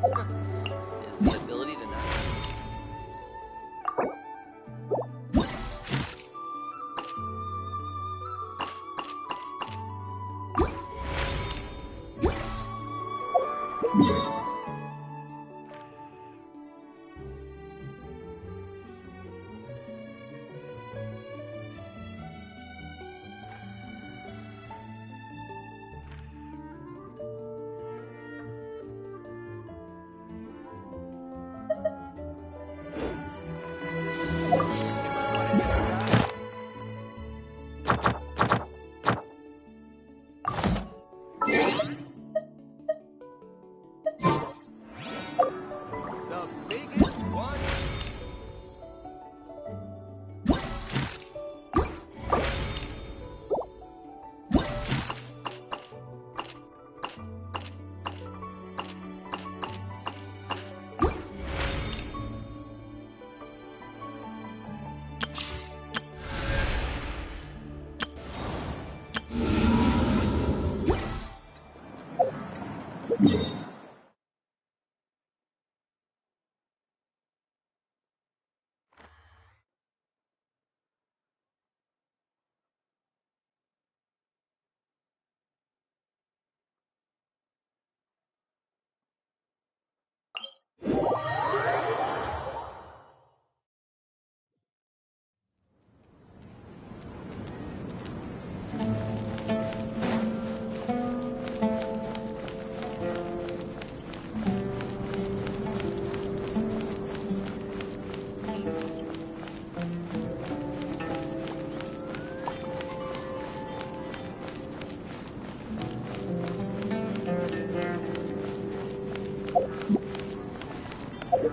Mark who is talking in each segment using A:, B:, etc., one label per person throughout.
A: Is the ability to not... The biggest one?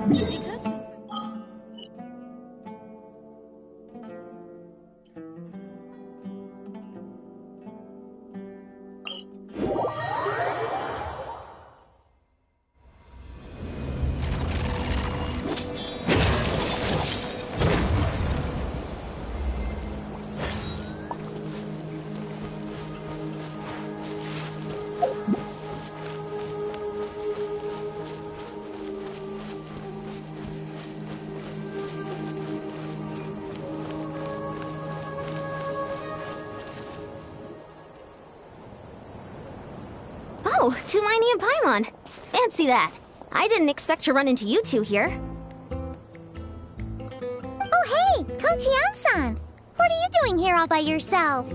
A: Because
B: Oh, Tulani and Paimon. Fancy that. I didn't expect to run into you two here.
C: Oh, hey, Coach Yan-san. What are you doing here all by yourself?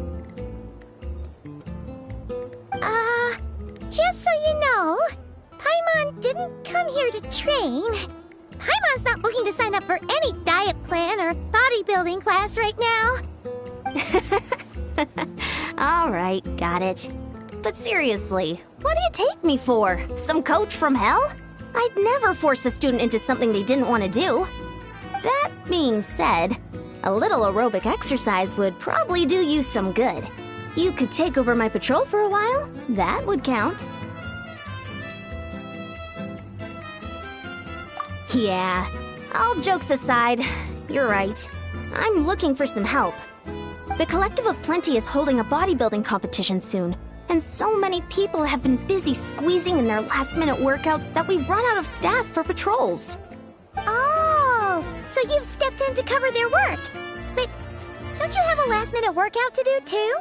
C: Just so you know, Paimon didn't come here to train. Paimon's not looking to sign up for any diet plan or bodybuilding class right now.
B: All right, got it. But seriously, what do you take me for? Some coach from hell? I'd never force a student into something they didn't want to do. That being said, a little aerobic exercise would probably do you some good. You could take over my patrol for a while. That would count. Yeah, all jokes aside, you're right. I'm looking for some help. The Collective of Plenty is holding a bodybuilding competition soon, and so many people have been busy squeezing in their last-minute workouts that we've run out of staff for patrols.
C: Oh, so you've stepped in to cover their work. But don't you have a last-minute workout to do too?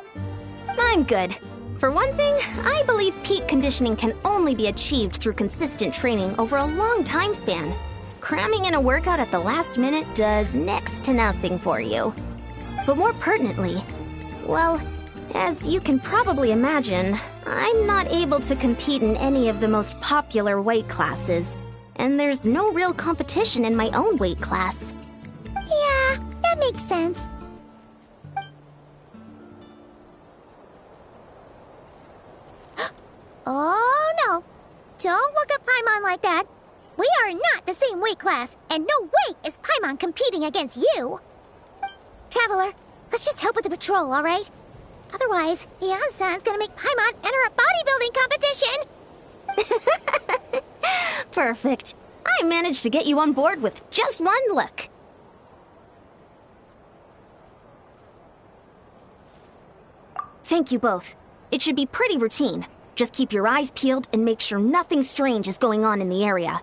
B: I'm good. For one thing, I believe peak conditioning can only be achieved through consistent training over a long time span. Cramming in a workout at the last minute does next to nothing for you. But more pertinently, well, as you can probably imagine, I'm not able to compete in any of the most popular weight classes, and there's no real competition in my own weight class.
C: Yeah, that makes sense. Oh no! Don't look at Paimon like that. We are not the same weight class, and no way is Paimon competing against you. Traveler, let's just help with the patrol, all right? Otherwise, Yan-san's gonna make Paimon enter a bodybuilding competition.
B: Perfect. I managed to get you on board with just one look. Thank you both. It should be pretty routine. Just keep your eyes peeled and make sure nothing strange is going on in the area.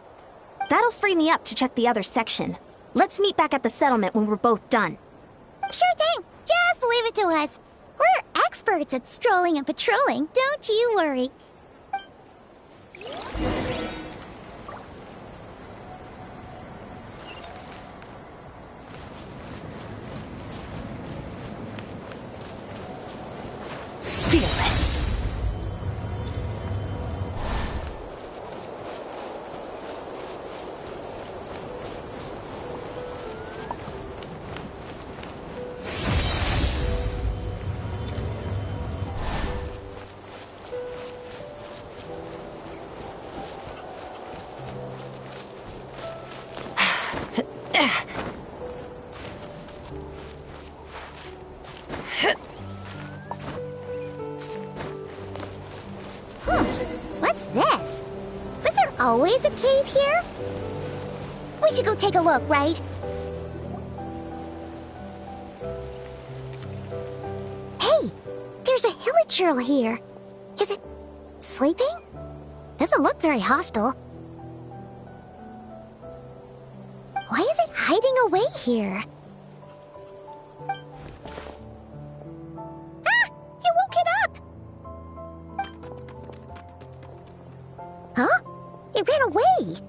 B: That'll free me up to check the other section. Let's meet back at the settlement when we're both done.
C: Sure thing. Just leave it to us. We're experts at strolling and patrolling, don't you worry.
B: Fearless.
C: What's this? Was there always a cave here? We should go take a look, right? Hey, there's a hilichurl here. Is it sleeping? Doesn't look very hostile. Why is it hiding away here? Ah! You woke it up! Huh? It ran away.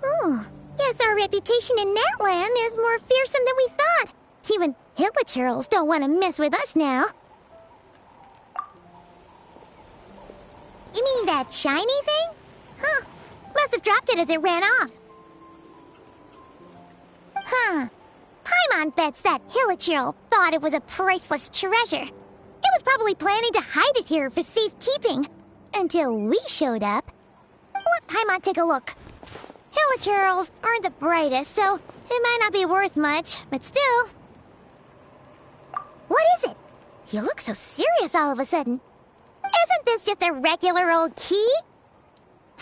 C: Oh, guess our reputation in Natlan is more fearsome than we thought. Even hilichurls don't want to mess with us now. You mean that shiny thing? Huh. Must have dropped it as it ran off. Huh. Paimon bets that hilichurl thought it was a priceless treasure. It was probably planning to hide it here for safekeeping. Until we showed up. Let Paimon take a look. Hilichurls aren't the brightest, so it might not be worth much, but still. What is it? You look so serious all of a sudden. Isn't this just a regular old key?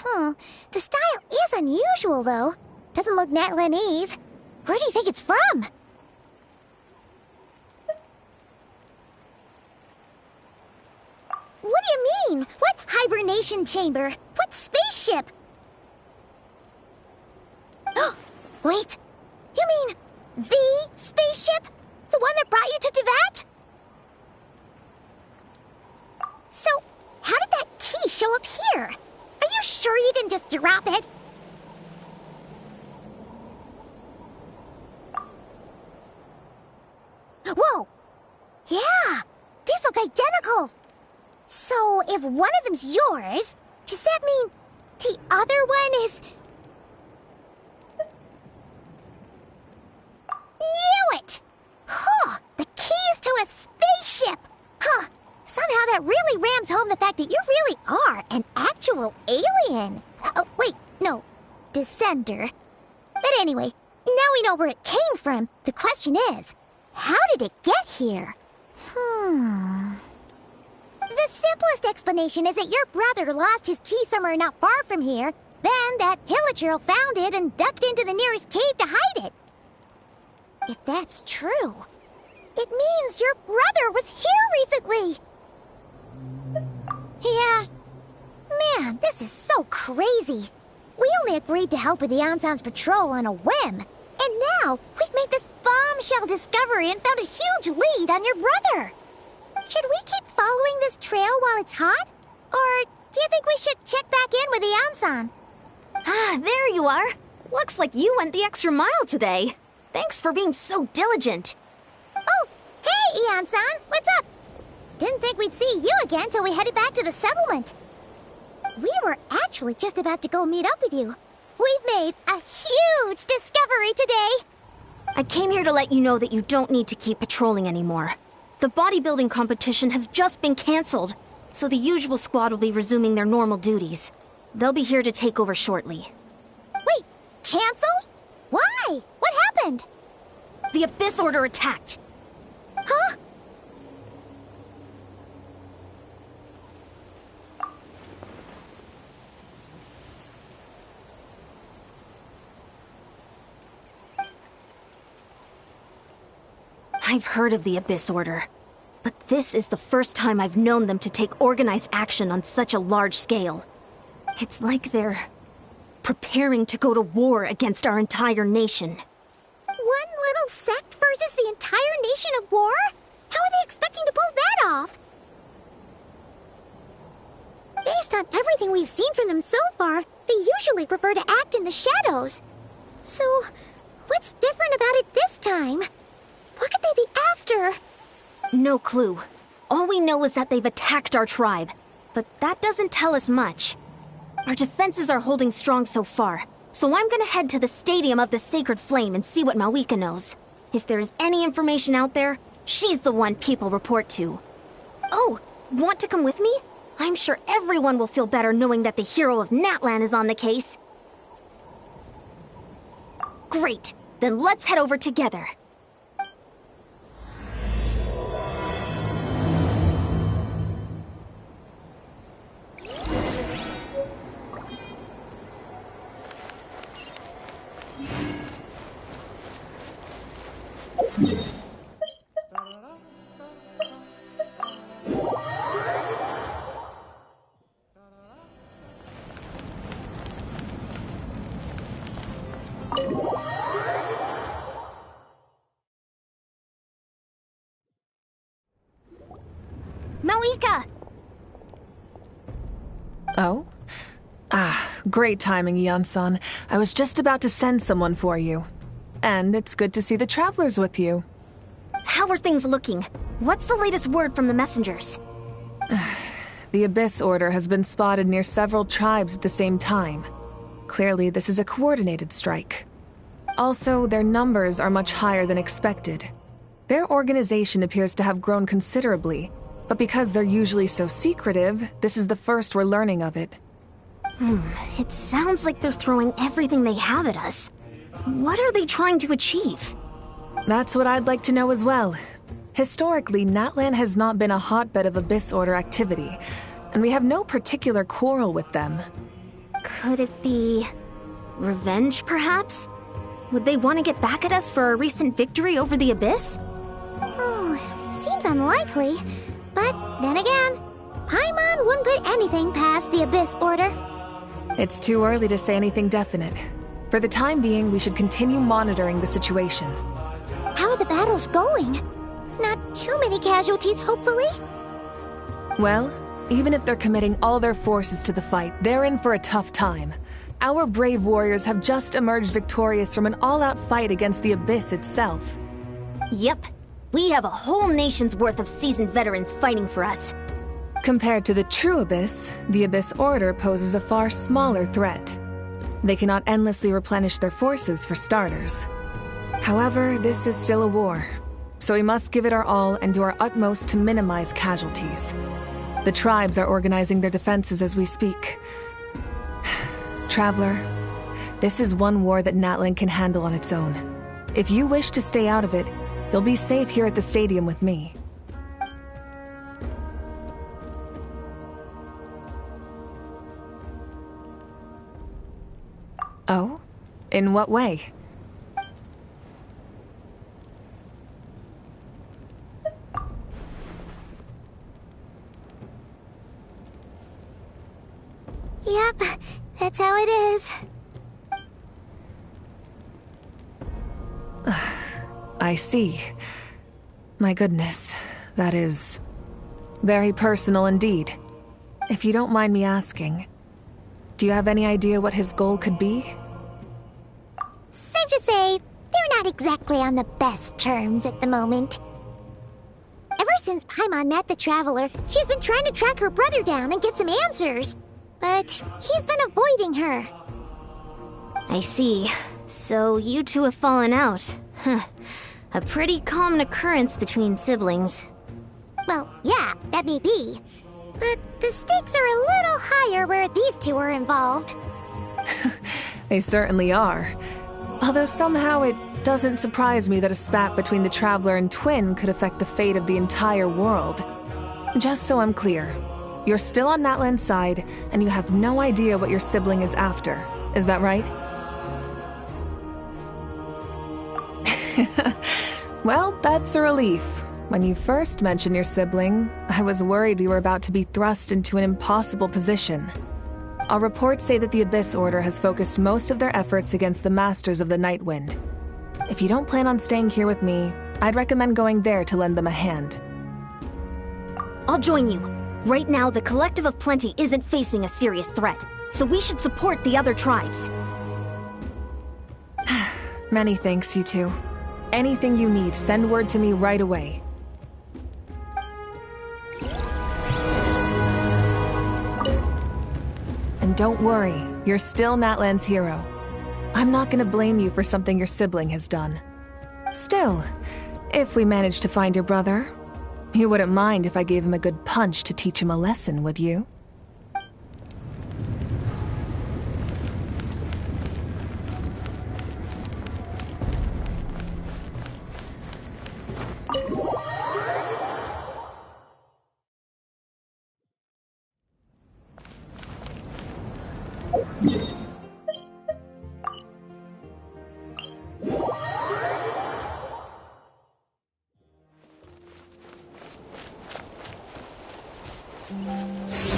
C: The style is unusual, though. Doesn't look Natlanese. Where do you think it's from? What do you mean? What hibernation chamber? What spaceship? Wait, you mean the spaceship? The one that brought you to Teyvat? So, how did that key show up here? Are you sure you didn't just drop it? Whoa! Yeah! These look identical! So, if one of them's yours, does that mean the other one is... Knew it! Huh! The keys to a spaceship! Huh! Somehow that really rams home the fact that you really are an actual alien. Oh, wait, no. Descender. But anyway, now we know where it came from. The question is, how did it get here? The simplest explanation is that your brother lost his key somewhere not far from here. Then that hilichurl found it and ducked into the nearest cave to hide it. If that's true, it means your brother was here recently. Yeah. Man, this is so crazy. We only agreed to help with the Ansan's patrol on a whim. And now, we've made this bombshell discovery and found a huge lead on your brother. Should we keep following this trail while it's hot? Or do you think we should check back in with the Ansan?
B: Ah, there you are. Looks like you went the extra mile today. Thanks for being so diligent.
C: Oh, hey, Ansan, what's up? Didn't think we'd see you again till we headed back to the settlement. We were actually just about to go meet up with you. We've made a huge discovery today.
B: I came here to let you know that you don't need to keep patrolling anymore. The bodybuilding competition has just been canceled, so the usual squad will be resuming their normal duties. They'll be here to take over shortly.
C: Wait, canceled? Why? What happened?
B: The Abyss Order attacked.
C: Huh?
B: I've heard of the Abyss Order, But this is the first time I've known them to take organized action on such a large scale. It's like they're preparing to go to war against our entire nation.
C: One little sect versus the entire nation of war? How are they expecting to pull that off? Based on everything we've seen from them so far, they usually prefer to act in the shadows. So, what's different about it this time? What could they be after?
B: No clue. All we know is that they've attacked our tribe, but that doesn't tell us much. Our defenses are holding strong so far, so I'm gonna head to the Stadium of the Sacred Flame and see what Mawika knows. If there's any information out there, she's the one people report to. Oh, want to come with me? I'm sure everyone will feel better knowing that the hero of Natlan is on the case. Great, then let's head over together. Mawika!
D: Oh? Great timing, Ian-san. I was just about to send someone for you. And it's good to see the travelers with you.
B: How are things looking? What's the latest word from the messengers?
D: The Abyss Order has been spotted near several tribes at the same time. Clearly, this is a coordinated strike. Also, their numbers are much higher than expected. Their organization appears to have grown considerably, but because they're usually so secretive, this is the first we're learning of it.
B: It sounds like they're throwing everything they have at us. What are they trying to achieve?
D: That's what I'd like to know as well. Historically, Natlan has not been a hotbed of Abyss Order activity, and we have no particular quarrel with them.
B: Could it be revenge, perhaps? Would they want to get back at us for our recent victory over the Abyss?
C: Seems unlikely. But then again, Paimon wouldn't put anything past the Abyss Order.
D: It's too early to say anything definite. For the time being, we should continue monitoring the situation.
C: How are the battles going? Not too many casualties, hopefully?
D: Well, even if they're committing all their forces to the fight, they're in for a tough time. Our brave warriors have just emerged victorious from an all-out fight against the Abyss itself.
B: Yep. We have a whole nation's worth of seasoned veterans fighting for us.
D: Compared to the true Abyss, the Abyss Order poses a far smaller threat. They cannot endlessly replenish their forces for starters. However, this is still a war, so we must give it our all and do our utmost to minimize casualties. The tribes are organizing their defenses as we speak. Traveler, this is one war that Natlan can handle on its own. If you wish to stay out of it, you'll be safe here at the stadium with me. Oh? In what way?
C: Yep, that's how it is.
D: I see. My goodness, that is very personal indeed. If you don't mind me asking, do you have any idea what his goal could be?
C: Safe to say, they're not exactly on the best terms at the moment. Ever since Paimon met the Traveler, she's been trying to track her brother down and get some answers. But he's been avoiding her.
B: I see. So you two have fallen out. Huh. A pretty common occurrence between siblings.
C: Well, yeah, that may be. But the stakes are a little higher where these two are involved.
D: They certainly are. Although somehow it doesn't surprise me that a spat between the Traveler and Twin could affect the fate of the entire world. Just so I'm clear, you're still on Natlan's side, and you have no idea what your sibling is after. Is that right? Well, that's a relief. When you first mentioned your sibling, I was worried we were about to be thrust into an impossible position. Our reports say that the Abyss Order has focused most of their efforts against the Masters of the Nightwind. If you don't plan on staying here with me, I'd recommend going there to lend them a hand.
B: I'll join you. Right now, the Collective of Plenty isn't facing a serious threat, so we should support the other tribes.
D: Many thanks, you two. Anything you need, send word to me right away. And don't worry, you're still Natlan's hero. I'm not gonna blame you for something your sibling has done. Still, if we manage to find your brother, you wouldn't mind if I gave him a good punch to teach him a lesson, would you?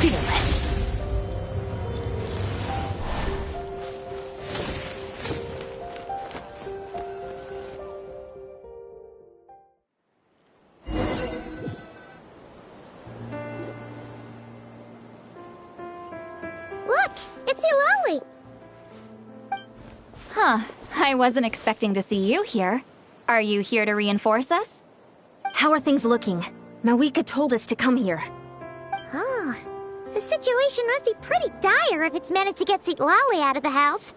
B: Fearless.
C: Look, it's Eulalie.
E: Huh. I wasn't expecting to see you here. Are you here to reinforce us?
B: How are things looking? Mawika told us to come here.
C: Oh, the situation must be pretty dire if it's managed to get Eulalie out of the house.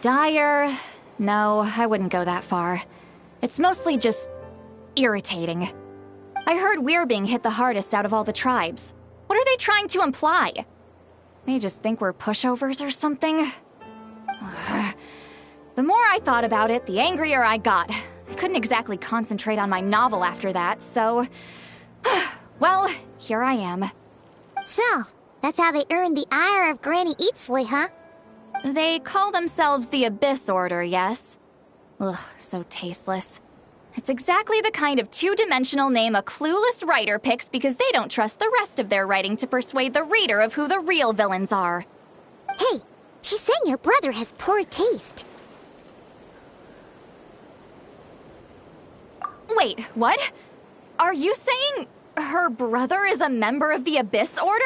E: Dire? No, I wouldn't go that far. It's mostly just irritating. I heard we're being hit the hardest out of all the tribes. What are they trying to imply? They just think we're pushovers or something? The more I thought about it, the angrier I got. I couldn't exactly concentrate on my novel after that, so... well, here I am.
C: So, that's how they earned the ire of Granny Eatsley, huh?
E: They call themselves the Abyss Order, yes? Ugh, so tasteless. It's exactly the kind of two-dimensional name a clueless writer picks because they don't trust the rest of their writing to persuade the reader of who the real villains are.
C: Hey, she's saying your brother has poor taste.
E: Wait, what? Are you saying her brother is a member of the Abyss Order?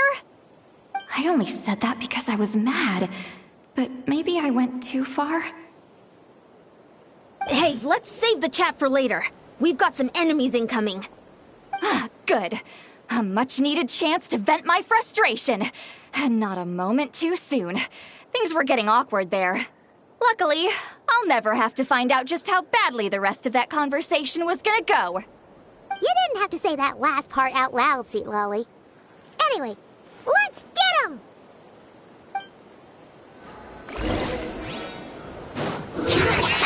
E: I only said that because I was mad, but maybe I went too far.
B: Hey, let's save the chat for later. We've got some enemies incoming.
E: Good. A much-needed chance to vent my frustration. Not a moment too soon. Things were getting awkward there. Luckily, I'll never have to find out just how badly the rest of that conversation was gonna go.
C: You didn't have to say that last part out loud, Eulalie. Anyway, let's get him!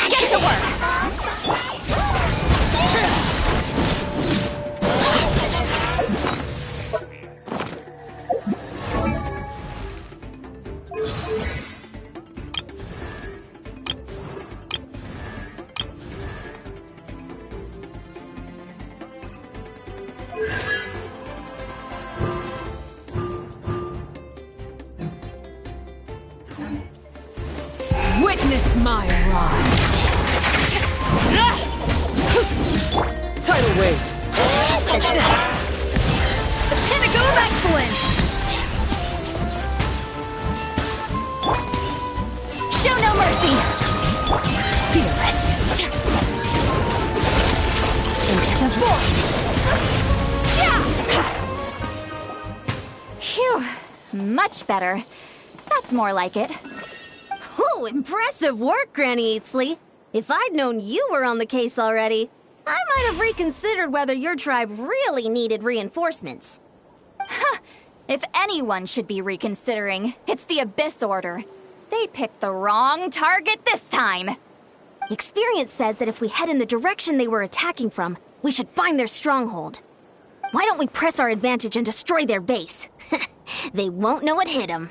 E: Get to work!
D: Witness my rise.
A: Tidal wave.
E: The pinnacle of excellence! Show no mercy! Fearless! Into the void! Phew, much better. That's more like it.
B: Oh, impressive work, Granny Eatsley. If I'd known you were on the case already, I might have reconsidered whether your tribe really needed reinforcements.
E: If anyone should be reconsidering, it's the Abyss Order. They picked the wrong target this time.
B: Experience says that if we head in the direction they were attacking from, we should find their stronghold. Why don't we press our advantage and destroy their base? They won't know what hit them.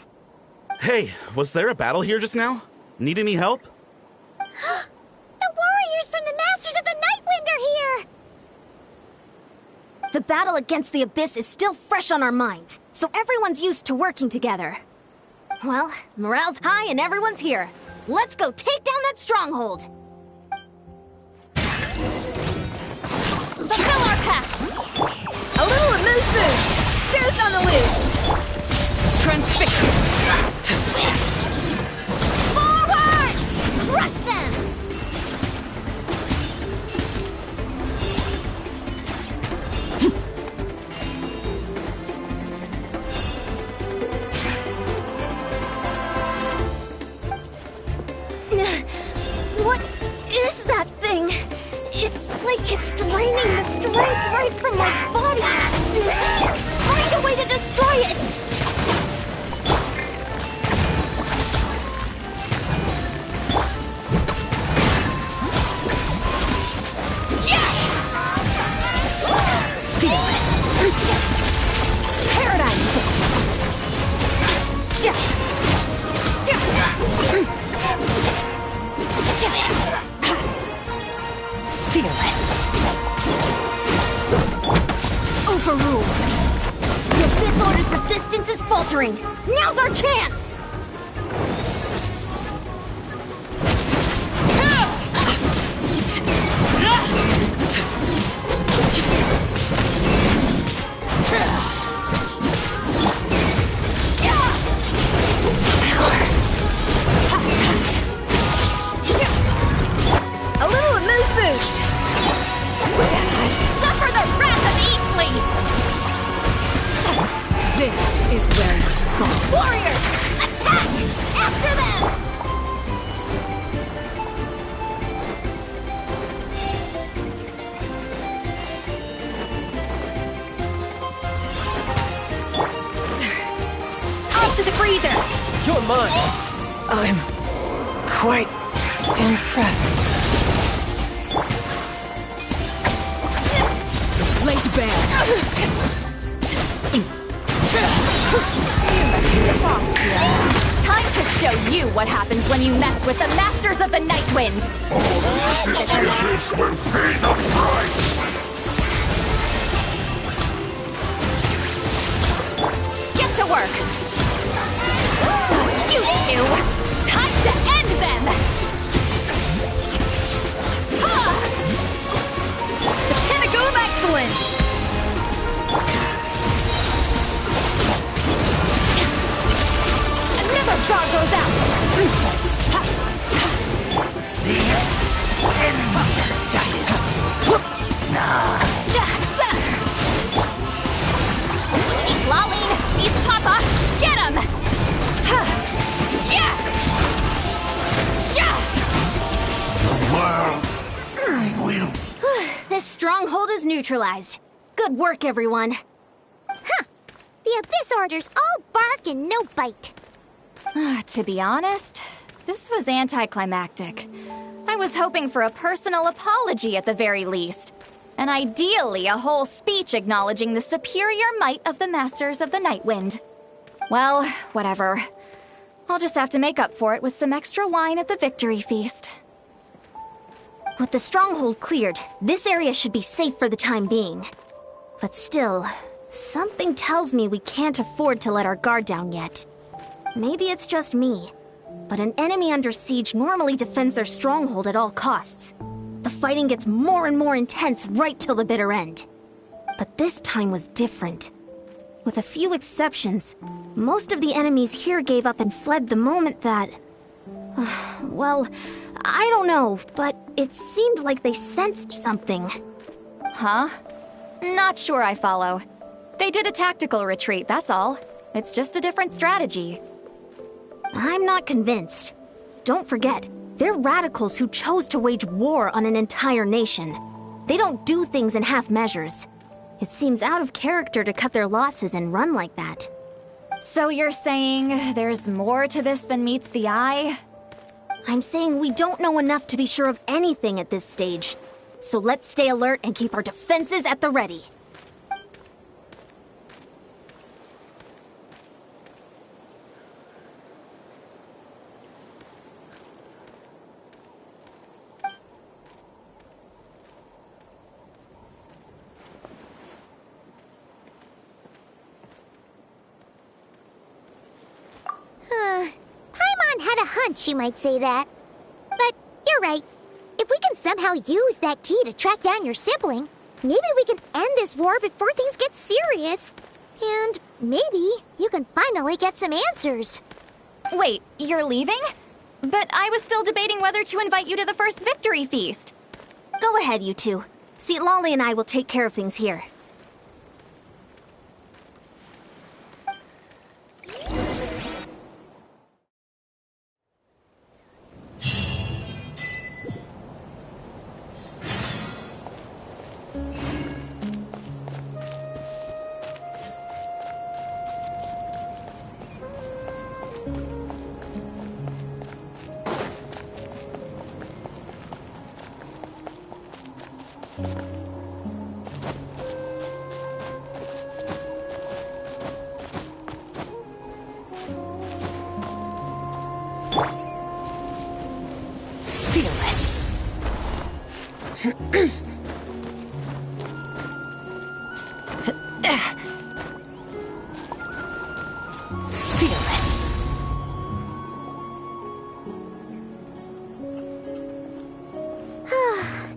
F: Hey, was there a battle here just now? Need any help?
C: The warriors from the Masters of the Nightwind are here!
B: The battle against the Abyss is still fresh on our minds, so everyone's used to working together. Well, morale's high and everyone's here. Let's go take down that stronghold! Fulfill our pact!
A: A little amuse-bouche! Boost on the loose! Transfixed!
C: Forward! Crush them!
B: What is that thing? It's like it's draining the strength right from my body. Find a way to destroy it!
A: Fearless! Paradigm shift! Fearless!
B: Overruled. The Abyss Order's resistance is faltering. Now's our chance!
A: A little amuse-bouche!
E: Suffer the wrath of Eatley!
A: This is where you fall.
B: Warriors! Attack! After them!
E: Up to the freezer!
A: You're mine! I'm quite impressed. Laid bare.
E: Time to show you what happens when you mess with the Masters of the Night Wind!
G: All who resist the Abyss will pay the price!
E: Get to work! You two! Time to end them! Ha!
A: The pinnacle of excellence!
E: Another star goes out! He's Lolline! He's Papa! Get him! Yeah!
G: The world will
B: This stronghold is neutralized. Good work, everyone.
C: The Abyss Order's all bark and no bite.
E: To be honest, this was anticlimactic. I was hoping for a personal apology at the very least. And ideally, a whole speech acknowledging the superior might of the Masters of the Night Wind. Well, whatever. I'll just have to make up for it with some extra wine at the victory feast.
B: With the stronghold cleared, this area should be safe for the time being. But still, something tells me we can't afford to let our guard down yet. Maybe it's just me, but an enemy under siege normally defends their stronghold at all costs. The fighting gets more and more intense right till the bitter end. But this time was different. With a few exceptions, most of the enemies here gave up and fled the moment that... well, I don't know, but it seemed like they sensed something.
E: Huh? Not sure I follow. They did a tactical retreat, that's all. It's just a different strategy.
B: I'm not convinced. Don't forget, they're radicals who chose to wage war on an entire nation. They don't do things in half measures. It seems out of character to cut their losses and run like that.
E: So you're saying there's more to this than meets the eye?
B: I'm saying we don't know enough to be sure of anything at this stage. So let's stay alert and keep our defenses at the ready.
C: a hunch you might say that. But you're right. If we can somehow use that key to track down your sibling, maybe we can end this war before things get serious. And maybe you can finally get some answers.
E: Wait, you're leaving? But I was still debating whether to invite you to the first victory feast.
B: Go ahead, you two. Seat Lolly and I will take care of things here.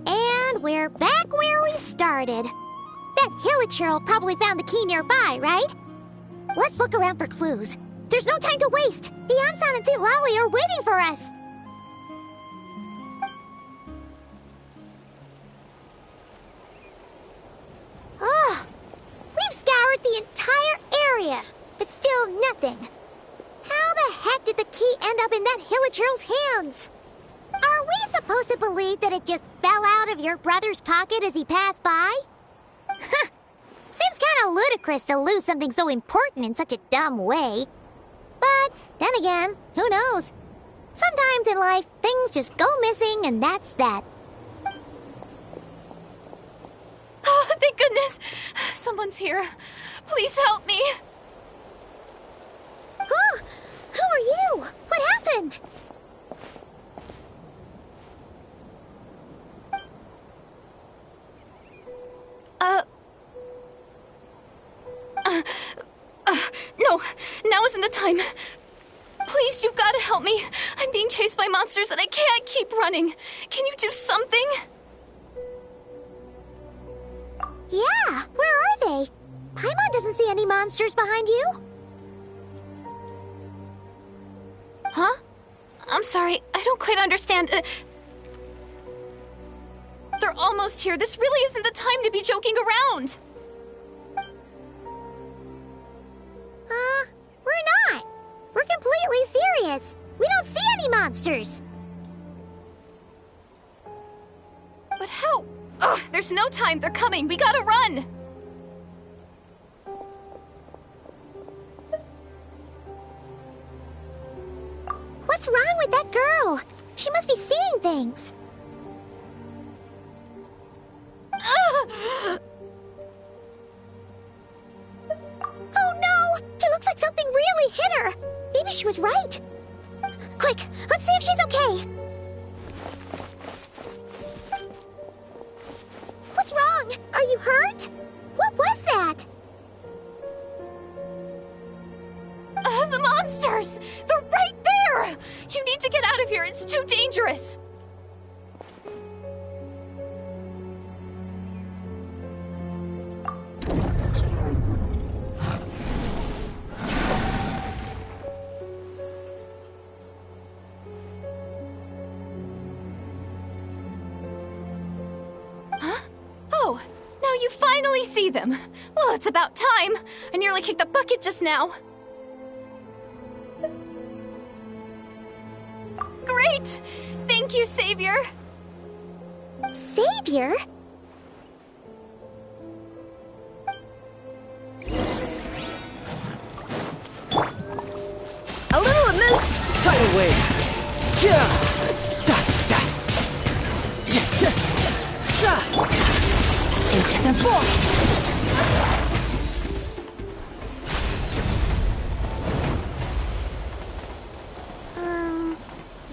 C: And we're back where we started. That Hilichurl probably found the key nearby, right? Let's look around for clues. There's no time to waste. Beyonsan and Seat Lolly are waiting for us. Ugh. We've scoured the entire area, but still nothing. How the heck did the key end up in that Hilichurl's hands? Are we supposed to believe that it just fell out of your brother's pocket as he passed by? Huh. Seems kind of ludicrous to lose something so important in such a dumb way. But then again, who knows? Sometimes in life, things just go missing and that's that.
E: Oh, thank goodness! Someone's here. Please help me.
C: Huh? Who are you? What happened?
E: No, now isn't the time. Please, you've got to help me. I'm being chased by monsters and I can't keep running. Can you do something?
C: Yeah, where are they? Paimon doesn't see any monsters behind you.
E: Huh? I'm sorry, I don't quite understand. They're almost here. This really isn't the time to be joking around.
C: We're not. We're completely serious. We don't see any monsters.
E: But how? Ugh, there's no time. They're coming. We gotta run.
C: What's wrong with that girl? She must be seeing things. Oh no! It looks like something really hit her. Maybe she was right. Quick, let's see if she's okay. What's wrong? Are you hurt? What was that?
E: The monsters! They're right there! You need to get out of here. It's too dangerous. Oh, now you finally see them. Well, it's about time. I nearly kicked the bucket just now. Great! Thank you, Savior.
C: Savior?
A: A little amuse.
H: Tidal wave. Yeah. Da da. Yeah, yeah. Da.
A: Into the void.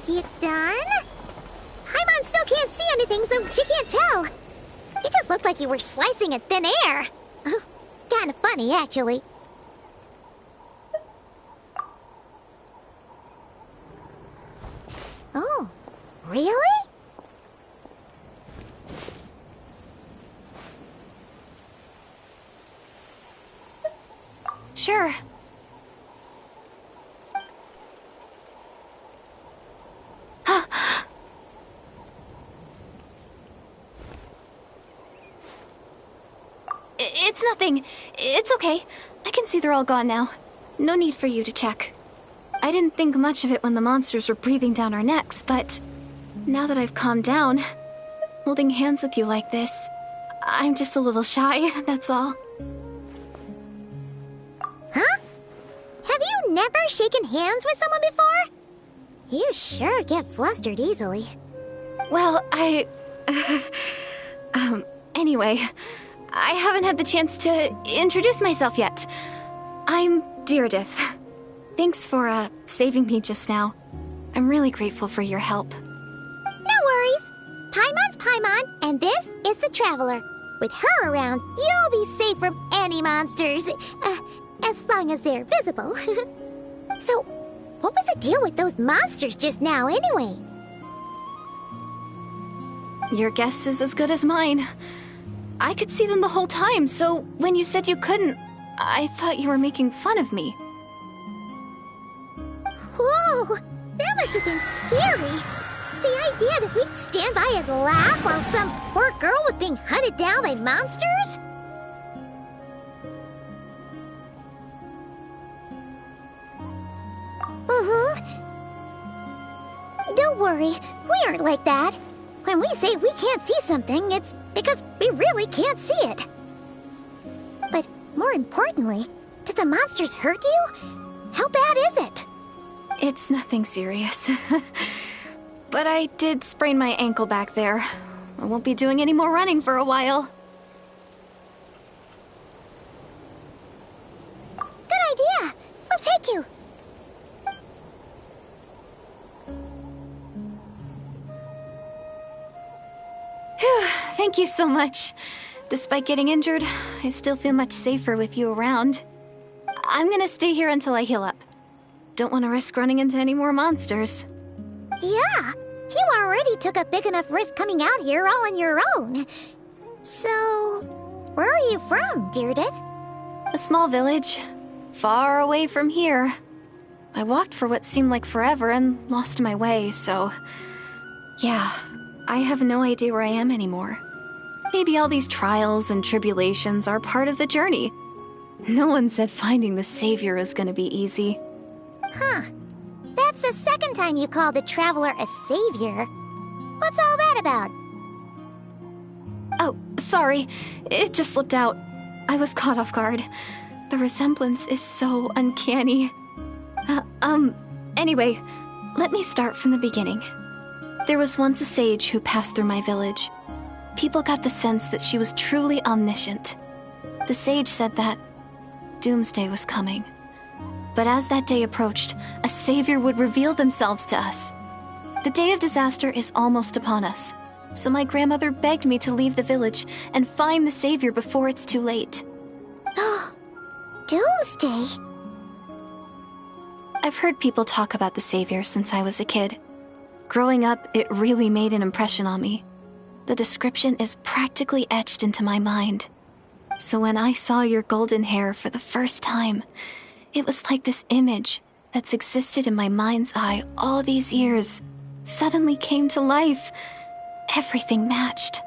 C: You done? Paimon still can't see anything, so she can't tell. You just looked like you were slicing at thin air. Kind of funny, actually. Really?
E: Sure. It's nothing. It's okay. I can see they're all gone now. No need for you to check. I didn't think much of it when the monsters were breathing down our necks, but now that I've calmed down, holding hands with you like this, I'm just a little shy, that's all.
C: Huh? Have you never shaken hands with someone before? You sure get flustered easily.
E: Well, anyway, I haven't had the chance to introduce myself yet. I'm Deirdith. Thanks for, saving me just now. I'm really grateful for your help.
C: No worries. Paimon's Paimon, and this is the Traveler. With her around, you'll be safe from any monsters. As long as they're visible. So, what was the deal with those monsters just now, anyway?
E: Your guess is as good as mine. I could see them the whole time, so when you said you couldn't, I thought you were making fun of me.
C: Whoa! That must have been scary. The idea that we'd stand by and laugh while some poor girl was being hunted down by monsters? Don't worry, we aren't like that. When we say we can't see something, it's because we really can't see it. But more importantly, did the monsters hurt you? How bad is it?
E: It's nothing serious. But I did sprain my ankle back there. I won't be doing any more running for a while.
C: Good idea. We'll take you.
E: Phew, thank you so much. Despite getting injured, I still feel much safer with you around. I'm gonna stay here until I heal up. Don't want to risk running into any more monsters.
C: Yeah, you already took a big enough risk coming out here all on your own. So, where are you from, Deirdith?
E: A small village, far away from here. I walked for what seemed like forever and lost my way, so... yeah, I have no idea where I am anymore. Maybe all these trials and tribulations are part of the journey. No one said finding the Savior is gonna be easy.
C: Huh. That's the second time you called the Traveler a savior. What's all that about?
E: Oh, sorry. It just slipped out. I was caught off guard. The resemblance is so uncanny. Anyway, let me start from the beginning. There was once a sage who passed through my village. People got the sense that she was truly omniscient. The sage said that doomsday was coming. But as that day approached, a savior would reveal themselves to us. The day of disaster is almost upon us, so my grandmother begged me to leave the village and find the savior before it's too late.
C: Doomsday?
E: I've heard people talk about the savior since I was a kid. Growing up, it really made an impression on me. The description is practically etched into my mind. So when I saw your golden hair for the first time, it was like this image that's existed in my mind's eye all these years suddenly came to life. Everything matched.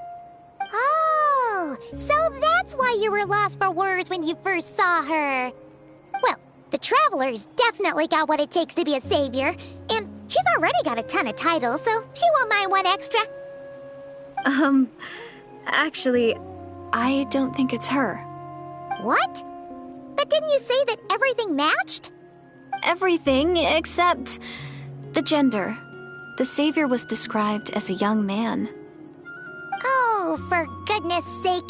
C: Oh, so that's why you were lost for words when you first saw her. Well, the Traveler's definitely got what it takes to be a savior, and she's already got a ton of titles, so she won't mind one extra.
E: Actually, I don't think it's her.
C: What? But didn't you say that everything matched?
E: Everything except the gender. The savior was described as a young man.
C: Oh, for goodness sake.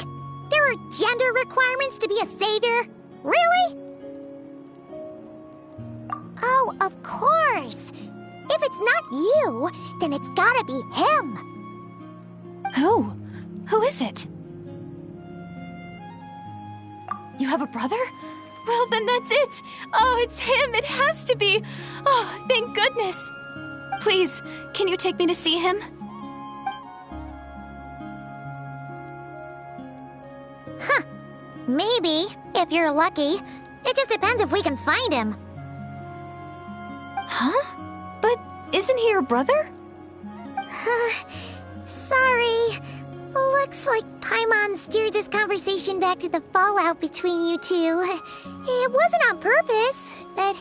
C: There are gender requirements to be a savior? Really? Oh, of course. If it's not you, then it's gotta be him.
E: Who? Who is it? You have a brother? Well, then that's it. Oh, it's him. It has to be. Oh, thank goodness. Please, can you take me to see him?
C: Maybe, if you're lucky. It just depends if we can find him.
A: Huh? But isn't he your brother?
C: Sorry. Looks like Paimon steered this conversation back to the fallout between you two. It wasn't on purpose, but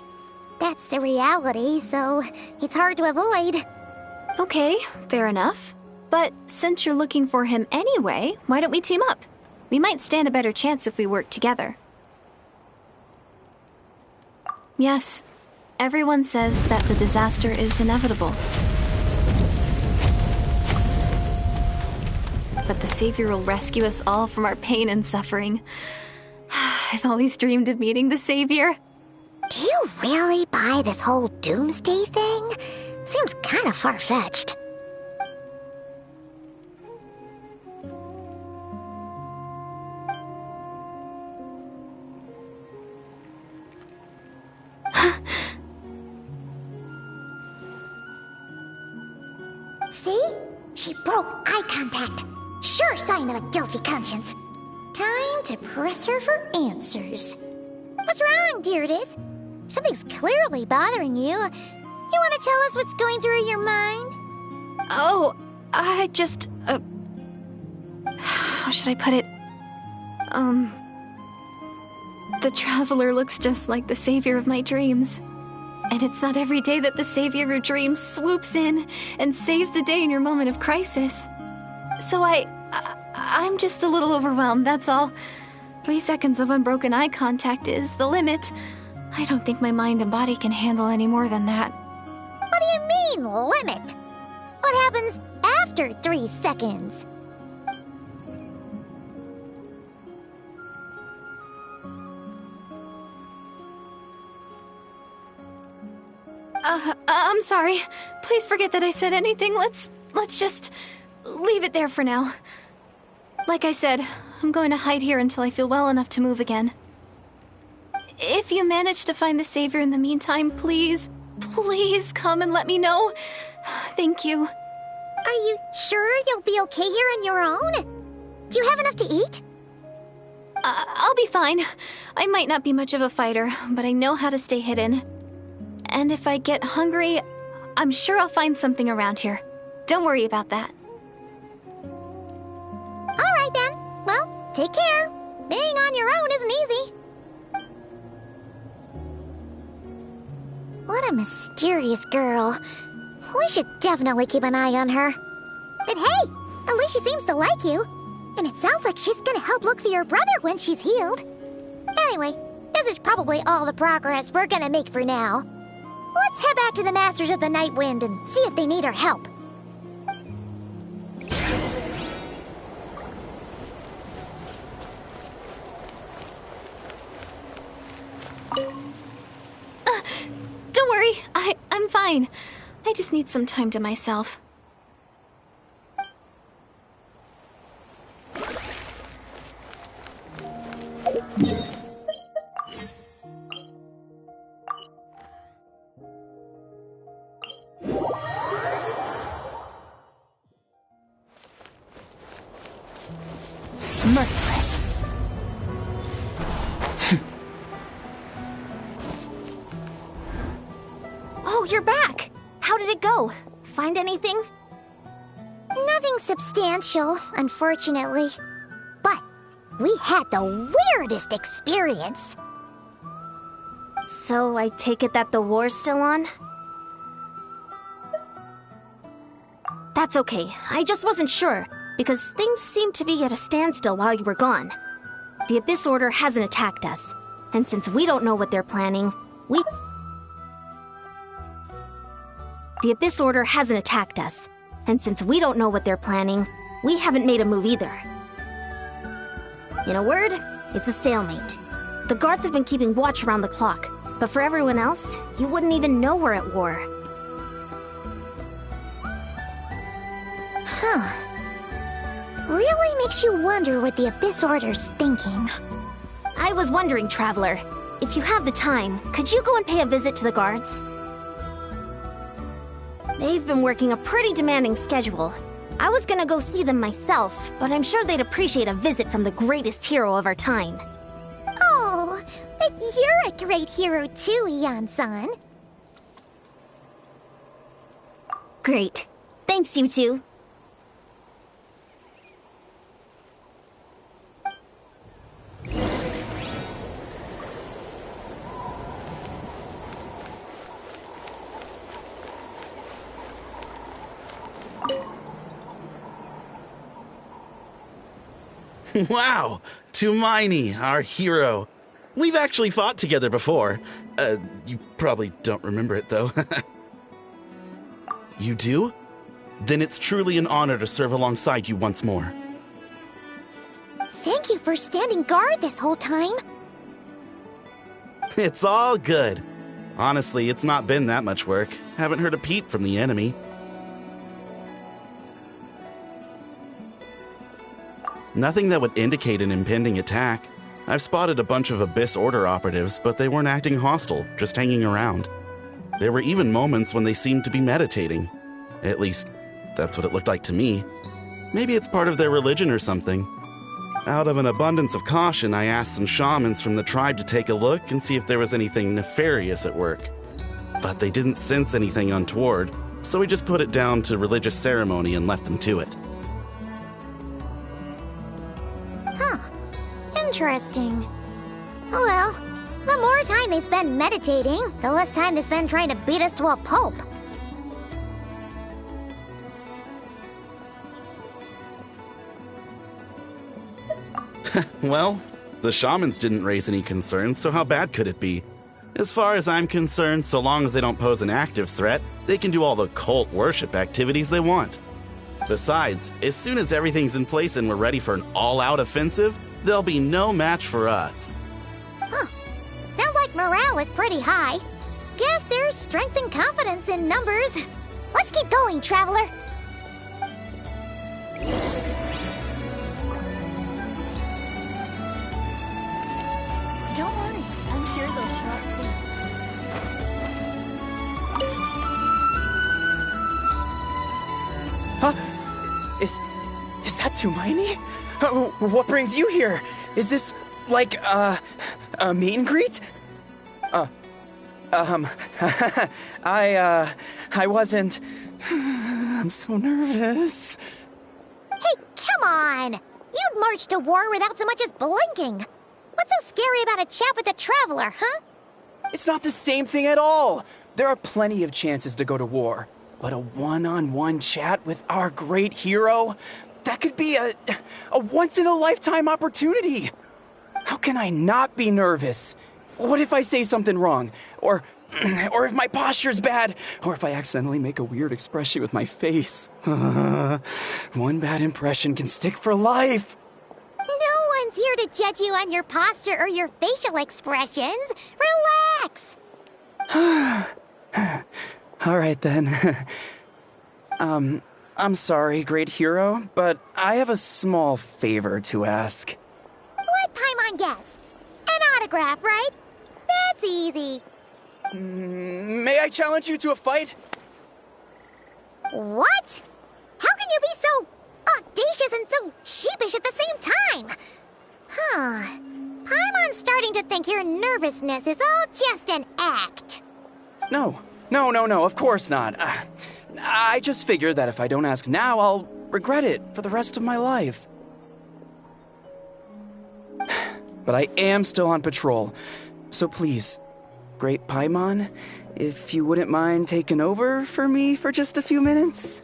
C: that's the reality, so it's hard to avoid.
A: Okay, fair enough. But since you're looking for him anyway, why don't we team up? We might stand a better chance if we work together. Yes, everyone says that the disaster is inevitable. But the Savior will rescue us all from our pain and suffering. I've always dreamed of meeting the Savior.
C: Do you really buy this whole doomsday thing? Seems kind of far-fetched. See? She broke eye contact. Sure sign of a guilty conscience. Time to press her for answers. What's wrong, Deirdis? Something's clearly bothering you. You want to tell us what's going through your mind?
A: Oh, I just, how should I put it? The Traveler looks just like the Savior of my dreams. And it's not every day that the Savior of your dreams swoops in and saves the day in your moment of crisis. So I'm just a little overwhelmed, that's all. 3 seconds of unbroken eye contact is the limit. I don't think my mind and body can handle any more than that.
C: What do you mean, limit? What happens after 3 seconds?
A: I'm sorry. Please forget that I said anything. Let's just leave it there for now. Like I said, I'm going to hide here until I feel well enough to move again. If you manage to find the Savior in the meantime, please come and let me know. Thank you.
C: Are you sure you'll be okay here on your own? Do you have enough to eat?
A: I'll be fine. I might not be much of a fighter, but I know how to stay hidden. And if I get hungry, I'm sure I'll find something around here. Don't worry about that.
C: All right then. Well, take care. Being on your own isn't easy. What a mysterious girl. We should definitely keep an eye on her. But hey, at least she seems to like you. And it sounds like she's gonna help look for your brother when she's healed. Anyway, this is probably all the progress we're gonna make for now. Let's head back to the Masters of the Night Wind and see if they need our help.
A: Don't worry, I'm fine. I just need some time to myself.
B: Merciless. Oh, you're back! How did it go? Find anything?
C: Nothing substantial, unfortunately. But we had the weirdest experience.
B: So I take it that the war's still on? That's okay. I just wasn't sure, because things seemed to be at a standstill while you were gone. The Abyss Order hasn't attacked us, and since we don't know what they're planning, The Abyss Order hasn't attacked us, and since we don't know what they're planning, we haven't made a move either. In a word, it's a stalemate. The guards have been keeping watch around the clock, but for everyone else, you wouldn't even know we're at war.
C: Really makes you wonder what the Abyss Order's thinking.
B: I was wondering, Traveler, if you have the time, could you go and pay a visit to the guards? They've been working a pretty demanding schedule. I was gonna go see them myself, but I'm sure they'd appreciate a visit from the greatest hero of our time.
C: Oh, but you're a great hero too, Ian-san.
B: Great. Thanks, you two.
F: Wow! Tumaini, our hero. We've actually fought together before. You probably don't remember it, though. You do? Then it's truly an honor to serve alongside you once more.
C: Thank you for standing guard this whole time.
F: It's all good. Honestly, it's not been that much work. Haven't heard a peep from the enemy. Nothing that would indicate an impending attack. I've spotted a bunch of Abyss Order operatives, but they weren't acting hostile, just hanging around. There were even moments when they seemed to be meditating. At least, that's what it looked like to me. Maybe it's part of their religion or something. Out of an abundance of caution, I asked some shamans from the tribe to take a look and see if there was anything nefarious at work. But they didn't sense anything untoward, so we just put it down to religious ceremony and left them to it.
C: Huh. Interesting. Oh well, the more time they spend meditating, the less time they spend trying to beat us to a pulp.
F: Well, the shamans didn't raise any concerns, so how bad could it be? As far as I'm concerned, so long as they don't pose an active threat, they can do all the cult worship activities they want. Besides, as soon as everything's in place and we're ready for an all-out offensive, there'll be no match for us.
C: Huh. Sounds like morale is pretty high. Guess there's strength and confidence in numbers. Let's keep going, Traveler.
A: Don't worry, I'm sure they'll show up soon.
H: Huh? Is that Tumaini? What brings you here? Is this, like, a meet and greet? I wasn't... I'm so nervous.
C: Hey, come on! You'd march to war without so much as blinking. What's so scary about a chat with a Traveler, huh?
H: It's not the same thing at all. There are plenty of chances to go to war. But a one-on-one chat with our great hero? That could be a once-in-a-lifetime opportunity. How can I not be nervous? What if I say something wrong? Or if my posture's bad? Or if I accidentally make a weird expression with my face? One bad impression can stick for life.
C: No one's here to judge you on your posture or your facial expressions. Relax.
H: All right, then. I'm sorry, great hero, but I have a small favor to ask.
C: What Paimon guess? An autograph, right? That's easy.
H: May I challenge you to a fight?
C: What? How can you be so audacious and so sheepish at the same time? Huh. Paimon's starting to think your nervousness is all just an act.
H: No, of course not. I just figured that if I don't ask now, I'll regret it for the rest of my life. But I am still on patrol, so please, Great Paimon, if you wouldn't mind taking over for me for just a few minutes?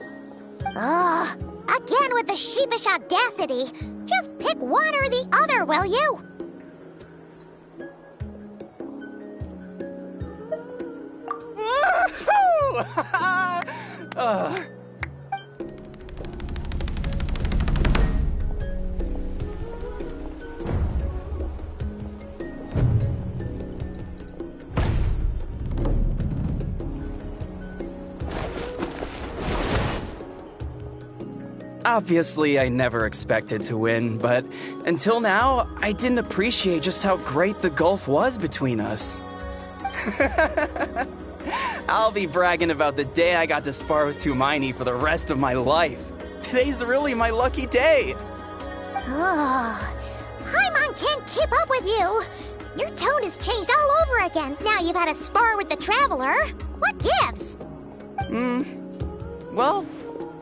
C: Ugh, again with the sheepish audacity. Just pick one or the other, will you?
H: Obviously, I never expected to win, but until now, I didn't appreciate just how great the gulf was between us. I'll be bragging about the day I got to spar with Hermione for the rest of my life. Today's really my lucky day.
C: Oh, Paimon can't keep up with you. Your tone has changed all over again. Now you've had a spar with the Traveler. What gives?
H: Well,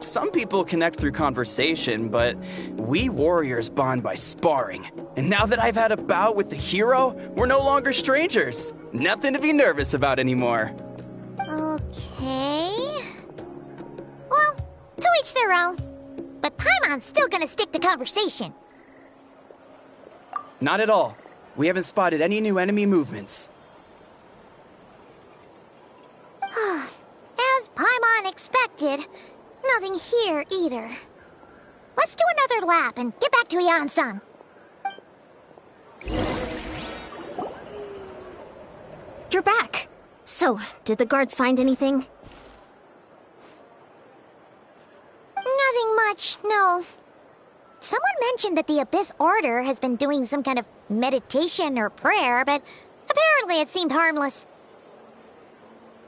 H: some people connect through conversation, but we warriors bond by sparring. And now that I've had a bout with the hero, we're no longer strangers. Nothing to be nervous about anymore.
C: Okay. Well, to each their own. But Paimon's still gonna stick to conversation.
H: Not at all. We haven't spotted any new enemy movements.
C: As Paimon expected, nothing here either. Let's do another lap and get back to Yan-san.
B: You're back. So, did the guards find anything?
C: Nothing much, no. Someone mentioned that the Abyss Order has been doing some kind of meditation or prayer, but apparently it seemed harmless.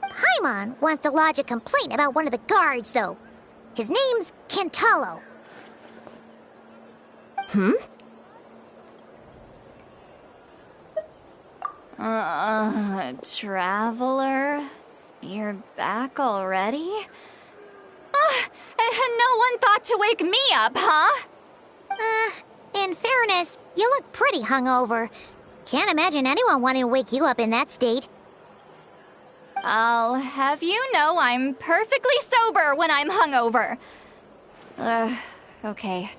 C: Paimon wants to lodge a complaint about one of the guards, though. His name's Kentalo.
E: Traveler? You're back already? And no one thought to wake me up, huh?
C: In fairness, you look pretty hungover. Can't imagine anyone wanting to wake you up in that state.
E: I'll have you know I'm perfectly sober when I'm hungover. Okay.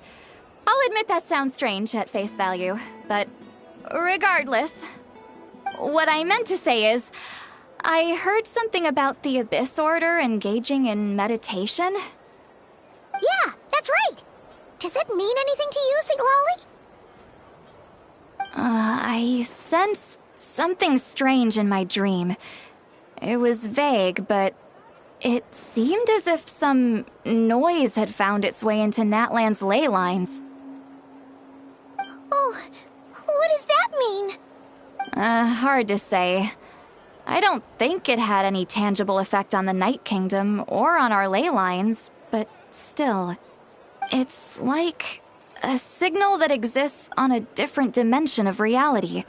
E: I'll admit that sounds strange at face value, but regardless, what I meant to say is, I heard something about the Abyss Order engaging in meditation.
C: Yeah, that's right. Does it mean anything to you, Siglali?
E: I sensed something strange in my dream. It was vague, but it seemed as if some noise had found its way into Natlan's ley lines.
C: Oh, what does that mean?
E: Hard to say. I don't think it had any tangible effect on the Night Kingdom or on our ley lines, but still, it's like a signal that exists on a different dimension of reality.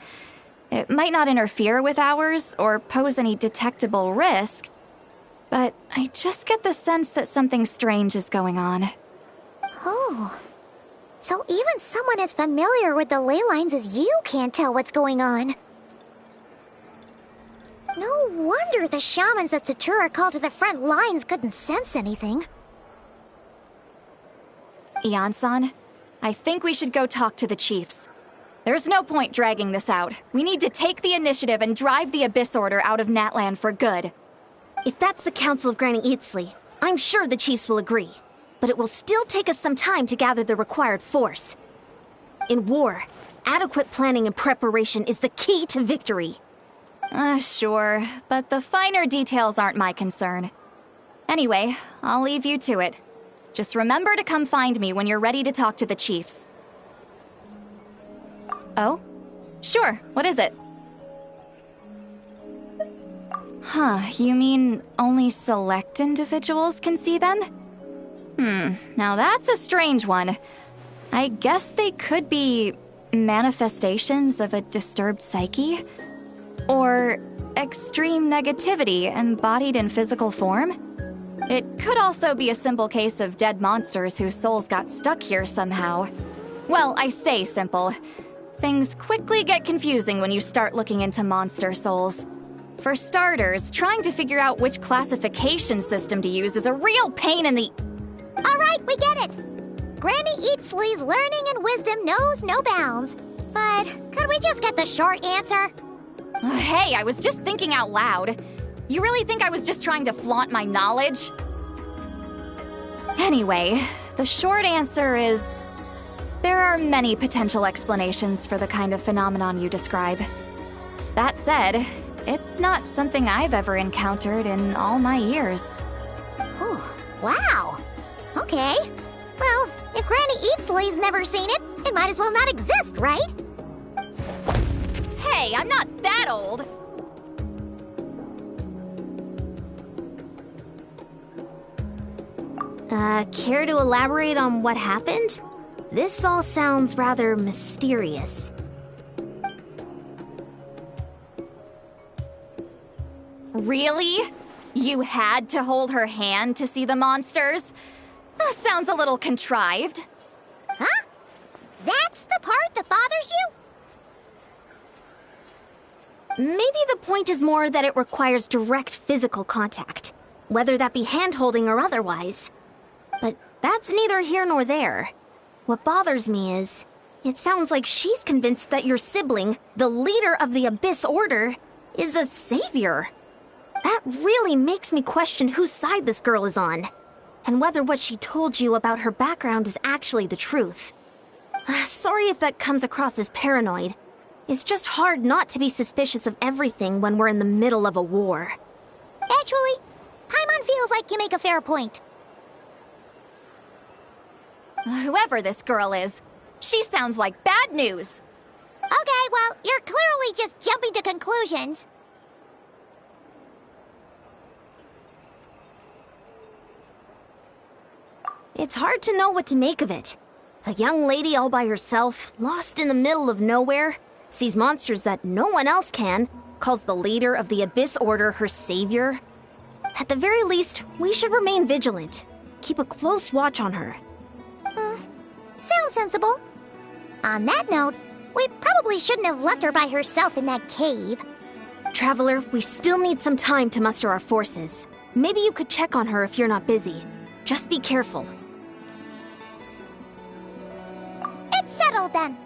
E: It might not interfere with ours or pose any detectable risk, but I just get the sense that something strange is going on.
C: Oh, so even someone as familiar with the ley lines as you can't tell what's going on. No wonder the shamans that Satura called to the front lines couldn't sense anything.
E: Yan-san, I think we should go talk to the chiefs. There's no point dragging this out. We need to take the initiative and drive the Abyss Order out of Natlan for good.
B: If that's the Council of Granny Eatsley, I'm sure the chiefs will agree. But it will still take us some time to gather the required force. In war, adequate planning and preparation is the key to victory.
E: Sure, but the finer details aren't my concern. Anyway, I'll leave you to it. Just remember to come find me when you're ready to talk to the chiefs. Oh? Sure, what is it? You mean only select individuals can see them? Now that's a strange one. I guess they could be manifestations of a disturbed psyche? Or extreme negativity embodied in physical form? It could also be a simple case of dead monsters whose souls got stuck here somehow. Well, I say simple. Things quickly get confusing when you start looking into monster souls. For starters, trying to figure out which classification system to use is a real pain in the...
C: All right, we get it. Granny Eatsley's learning and wisdom knows no bounds. But could we just get the short answer?
E: Hey, I was just thinking out loud. You really think I was just trying to flaunt my knowledge? Anyway, the short answer is... there are many potential explanations for the kind of phenomenon you describe. That said, it's not something I've ever encountered in all my years.
C: Oh, wow. Okay. Well, if Granny Eatsley's never seen it, it might as well not exist, right?
E: Hey, I'm not that old!
B: Care to elaborate on what happened? This all sounds rather mysterious.
E: Really? You had to hold her hand to see the monsters? That sounds a little contrived.
C: Huh? That's the part that bothers you?
B: Maybe the point is more that it requires direct physical contact, whether that be hand-holding or otherwise. But that's neither here nor there. What bothers me is, it sounds like she's convinced that your sibling, the leader of the Abyss Order, is a savior. That really makes me question whose side this girl is on, and whether what she told you about her background is actually the truth. Sorry if that comes across as paranoid. It's just hard not to be suspicious of everything when we're in the middle of a war.
C: Actually, Paimon feels like you make a fair point.
E: Whoever this girl is, she sounds like bad news.
C: Okay, well, you're clearly just jumping to conclusions.
B: It's hard to know what to make of it. A young lady all by herself, lost in the middle of nowhere, sees monsters that no one else can, calls the leader of the Abyss Order her savior. At the very least, we should remain vigilant. Keep a close watch on her.
C: Sounds sensible. On that note, we probably shouldn't have left her by herself in that cave.
B: Traveler, we still need some time to muster our forces. Maybe you could check on her if you're not busy. Just be careful.
C: It's settled then.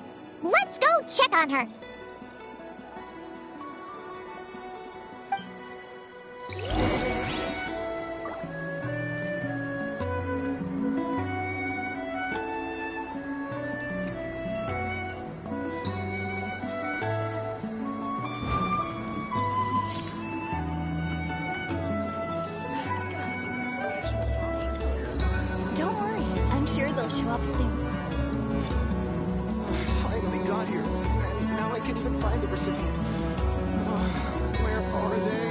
C: Let's go check on her.
E: Don't worry, I'm sure they'll show up soon.
I: Finally got here, and now I can't even find the recipient. Where are they?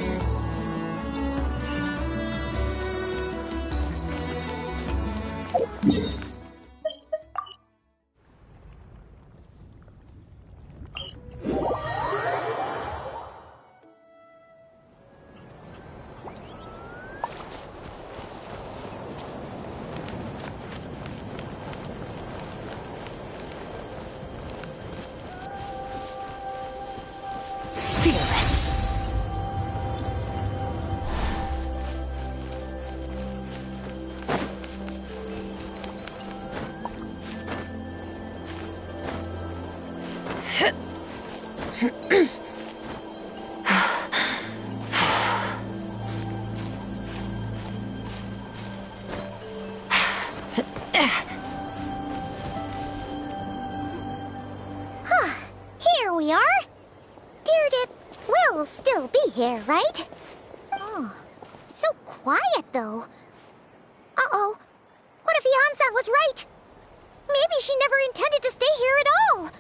C: Here we are. Deirdre will still be here, right? Oh, it's so quiet, though. Uh-oh. What if Yansan was right? Maybe she never intended to stay here at all.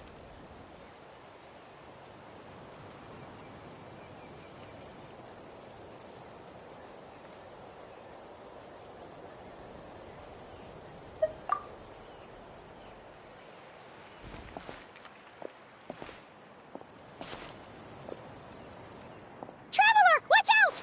C: Traveler, watch out!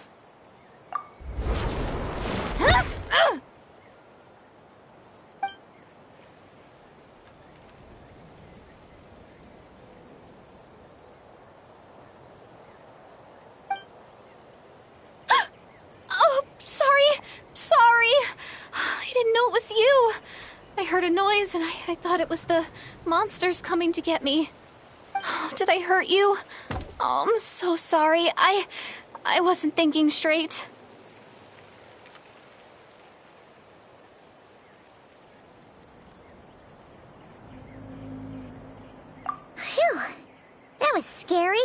A: Oh, sorry. I didn't know it was you. I heard a noise and I thought it was the monsters coming to get me. Oh, did I hurt you? Oh, I'm so sorry. I wasn't thinking straight.
C: Phew. That was scary.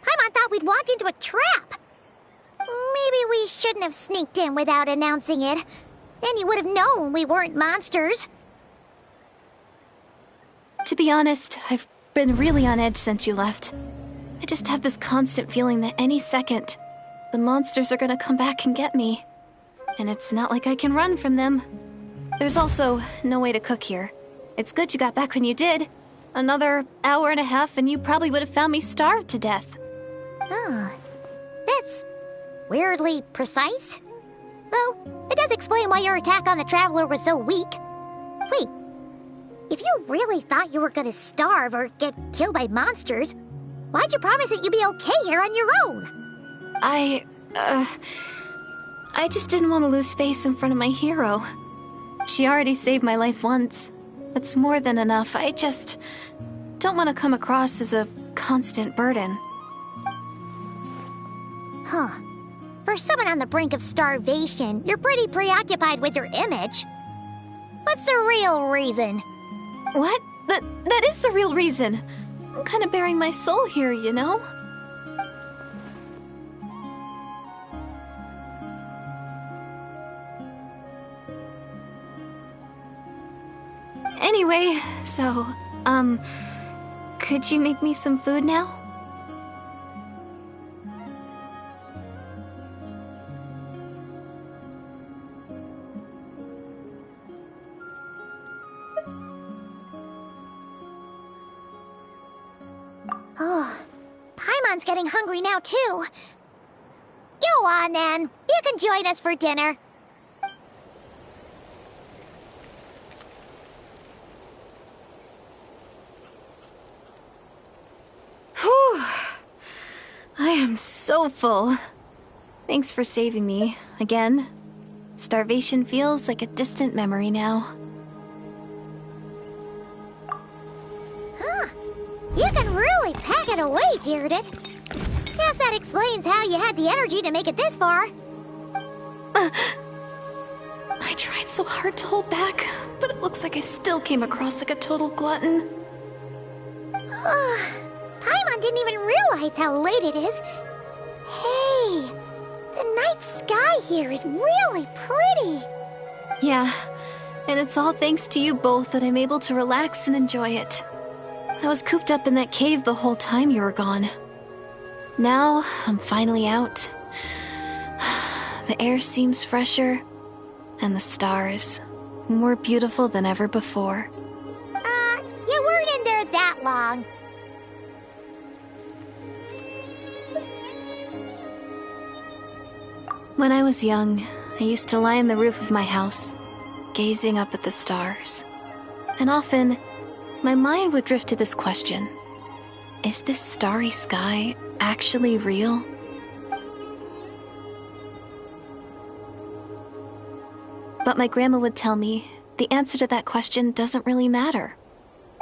C: Paimon thought we'd walked into a trap. Maybe we shouldn't have sneaked in without announcing it. Then you would have known we weren't monsters.
A: To be honest, I've been really on edge since you left. I just have this constant feeling that any second, the monsters are gonna come back and get me. And it's not like I can run from them. There's also no way to cook here. It's good you got back when you did. Another hour and a half and you probably would have found me starved to death.
C: Oh, that's weirdly precise. Though, it does explain why your attack on the Traveler was so weak. Wait, if you really thought you were gonna starve or get killed by monsters, why'd you promise that you'd be okay here on your own?
A: I just didn't want to lose face in front of my hero. She already saved my life once. That's more than enough. I just don't want to come across as a constant burden.
C: Huh. For someone on the brink of starvation, you're pretty preoccupied with your image. What's the real reason?
A: What? That is the real reason. I'm kind of bearing my soul here, you know? Anyway, so, could you make me some food now?
C: Oh, Paimon's getting hungry now, too. Go on, then. You can join us for dinner.
A: Whew. I am so full. Thanks for saving me, again. Starvation feels like a distant memory now.
C: You can really pack it away, Deirdith. Guess that explains how you had the energy to make it this far.
A: I tried so hard to hold back, but it looks like I still came across like a total glutton.
C: Paimon didn't even realize how late it is. Hey, the night sky here is really pretty.
A: Yeah, and it's all thanks to you both that I'm able to relax and enjoy it. I was cooped up in that cave the whole time you were gone. Now, I'm finally out. The air seems fresher, and the stars more beautiful than ever before.
C: You weren't in there that long.
A: When I was young, I used to lie on the roof of my house, gazing up at the stars. And often, my mind would drift to this question. Is this starry sky actually real? But my grandma would tell me the answer to that question doesn't really matter.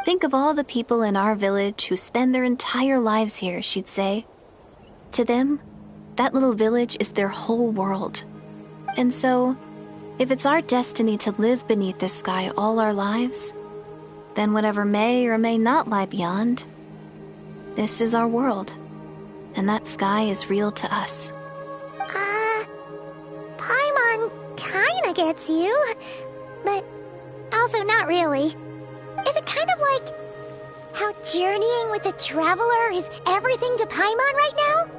A: Think of all the people in our village who spend their entire lives here, she'd say. To them, that little village is their whole world. And so, if it's our destiny to live beneath this sky all our lives, then whatever may or may not lie beyond, this is our world, and that sky is real to us.
C: Paimon kinda gets you, but also not really. Is it kind of like how journeying with the Traveler is everything to Paimon right now?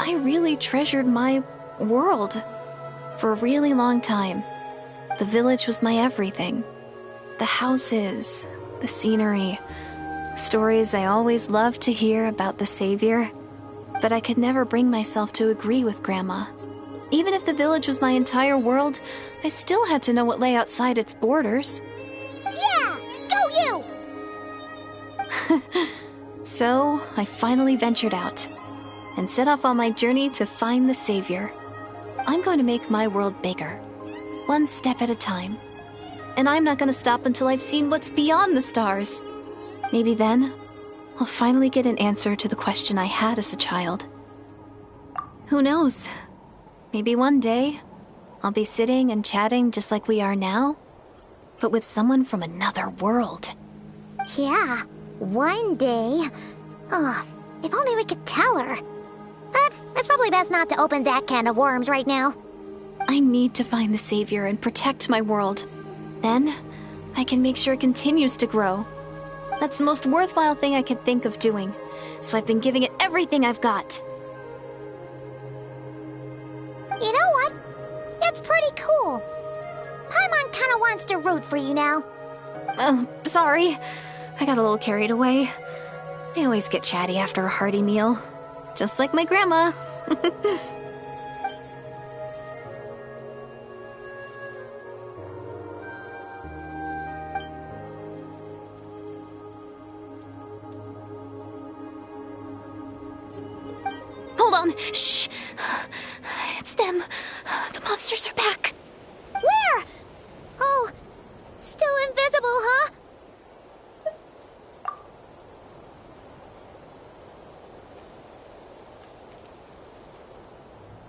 A: I really treasured my world for a really long time. The village was my everything. The houses, the scenery, stories I always loved to hear about the Savior. But I could never bring myself to agree with Grandma. Even if the village was my entire world, I still had to know what lay outside its borders.
C: Yeah! Go you!
A: So, I finally ventured out and set off on my journey to find the Savior. I'm going to make my world bigger, one step at a time. And I'm not going to stop until I've seen what's beyond the stars. Maybe then, I'll finally get an answer to the question I had as a child. Who knows? Maybe one day, I'll be sitting and chatting just like we are now, but with someone from another world.
C: Yeah, one day. Oh, if only we could tell her. But it's probably best not to open that can of worms right now.
A: I need to find the Savior and protect my world. Then, I can make sure it continues to grow. That's the most worthwhile thing I could think of doing, so I've been giving it everything I've got.
C: You know what? pretty cool. Paimon kinda wants to root for you now.
A: Oh, sorry. I got a little carried away. I always get chatty after a hearty meal. Just like my grandma. Hold on. Shh. It's them. The monsters are back.
C: Where? Oh, still invisible, huh?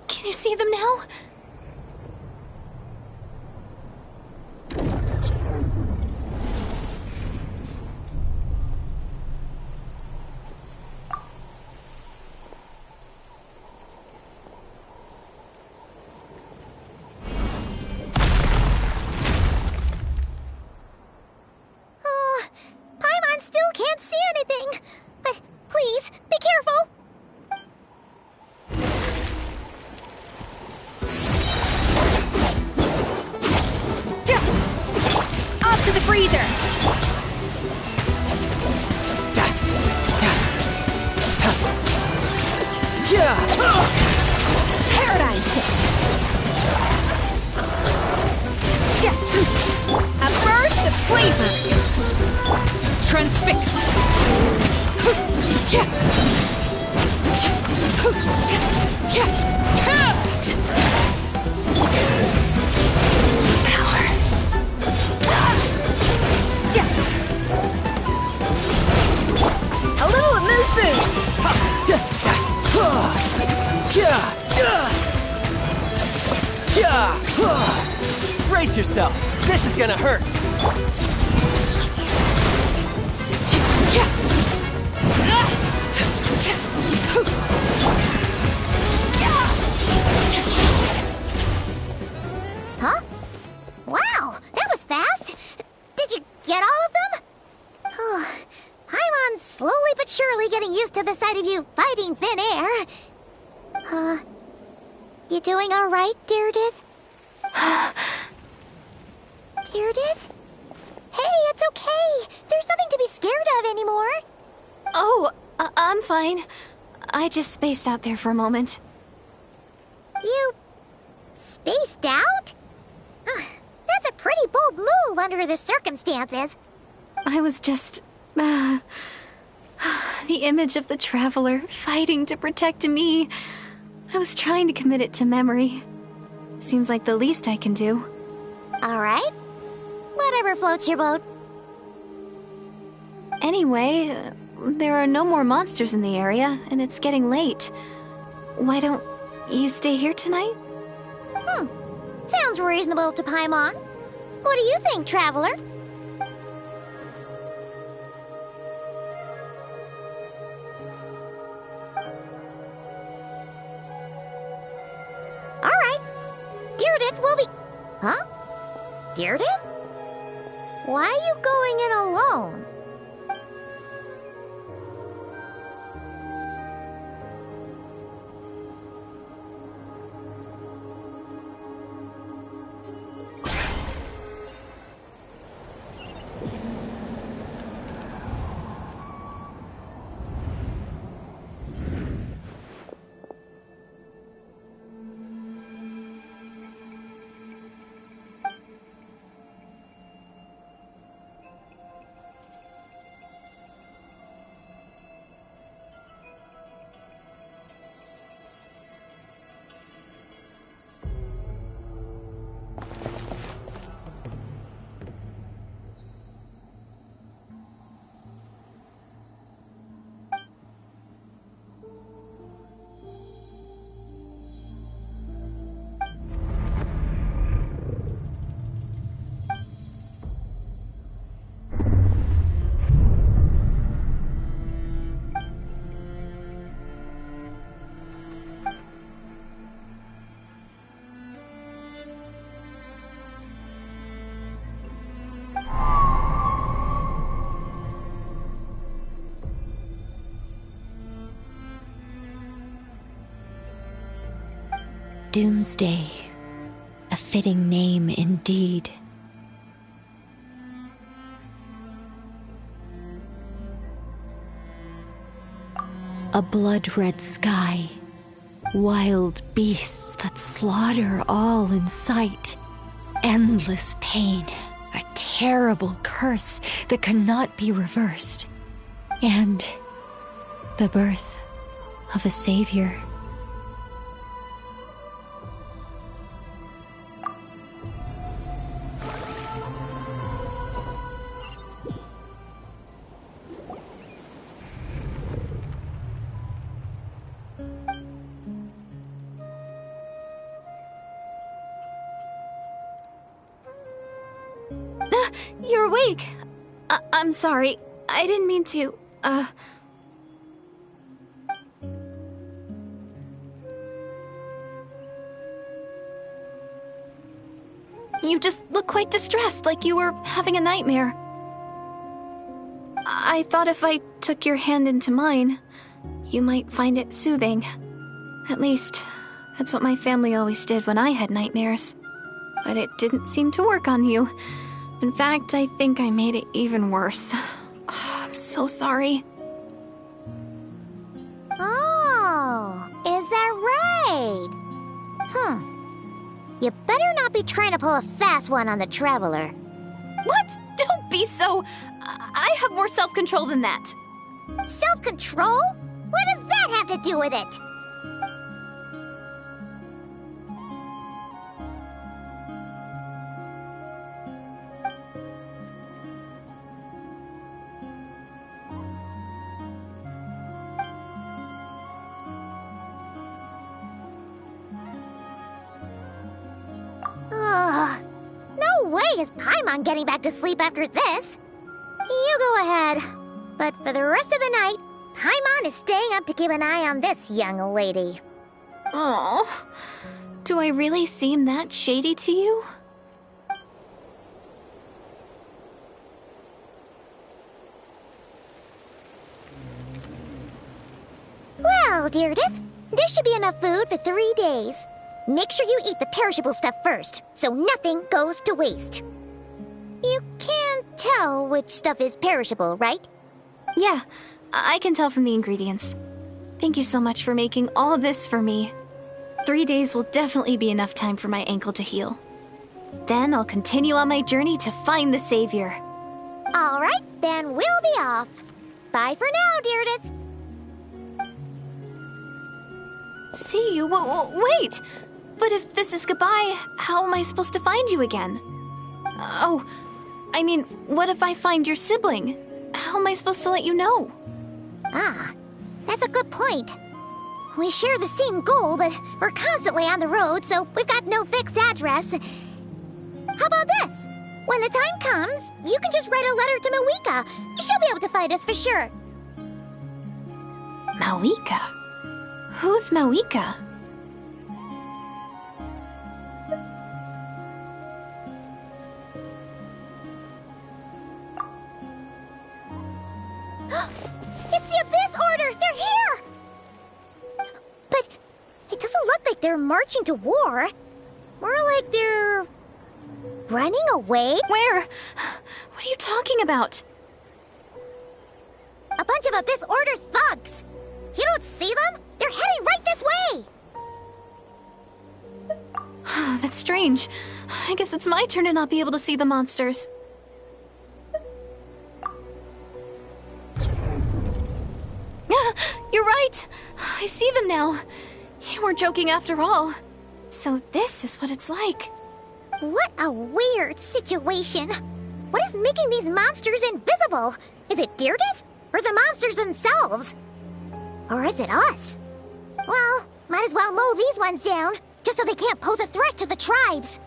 A: Can you see them now?
C: Oh, Paimon still can't see anything. But please, be careful.
E: Off to the freezer! Paradigm shift! A burst of flavor! Transfixed! Power! A little mood boost!
J: Brace yourself. This is gonna hurt.
C: Huh? Wow, that was fast. Did you get all of them? Oh, Paimon's slowly but surely getting used to the sight of you fighting thin air. You doing all right, Deirdith? Deirdith? Hey, it's okay. There's nothing to be scared of anymore.
A: Oh, I'm fine. I just spaced out there for a moment.
C: You spaced out? That's a pretty bold move under the circumstances.
A: I was just... the image of the Traveler fighting to protect me. I was trying to commit it to memory. Seems like the least I can do.
C: All right. Whatever floats your boat.
A: Anyway, there are no more monsters in the area, and it's getting late. Why don't you stay here tonight?
C: Sounds reasonable to Paimon. What do you think, Traveler? All right. Deirdith will be... Huh? Deirdith? Why are you going in alone?
B: Doomsday. A
K: fitting name indeed. A blood-red sky, wild beasts that slaughter all in sight, endless pain, a terrible curse that cannot be reversed, and the birth of a savior.
A: You're awake. I'm sorry. I didn't mean to, You just look quite distressed, like you were having a nightmare. I thought if I took your hand into mine, you might find it soothing. At least, that's what my family always did when I had nightmares. But it didn't seem to work on you. In fact, I think I made it even worse. I'm so sorry.
C: Oh, is that right? You better not be trying to pull a fast one on the Traveler.
A: What? Don't be so... I have more self-control than that.
C: Self-control? What does that have to do with it? No way is Paimon getting back to sleep after this. You go ahead. But for the rest of the night, Paimon is staying up to keep an eye on this young lady.
A: Oh, do I really seem that shady to you?
C: Well, Deirdre, there should be enough food for 3 days. Make sure you eat the perishable stuff first, so nothing goes to waste. You can't tell which stuff is perishable, right?
A: Yeah, I can tell from the ingredients. Thank you so much for making all this for me. 3 days will definitely be enough time for my ankle to heal. Then I'll continue on my journey to find the Savior.
C: All right, then we'll be off. Bye for now, Deirdre.
A: See you? Wait! But if this is goodbye, how am I supposed to find you again? Oh, I mean, what if I find your sibling? How am I supposed to let you know?
C: Ah, that's a good point. We share the same goal, but we're constantly on the road, so we've got no fixed address. How about this? When the time comes, you can just write a letter to Mawika. She'll be able to find us for sure.
A: Mawika? Who's Mawika?
C: It's the Abyss Order! They're here! But it doesn't look like they're marching to war. More like they're... running away?
A: Where? What are you talking about?
C: A bunch of Abyss Order thugs! You don't see them? They're heading right this way!
A: That's strange. I guess it's my turn to not be able to see the monsters. You're right! I see them now. You weren't joking after all. So this is what it's like.
C: What a weird situation. What is making these monsters invisible? Is it Deirdre? Or the monsters themselves? Or is it us? Well, might as well mow these ones down, just so they can't pose a threat to the tribes.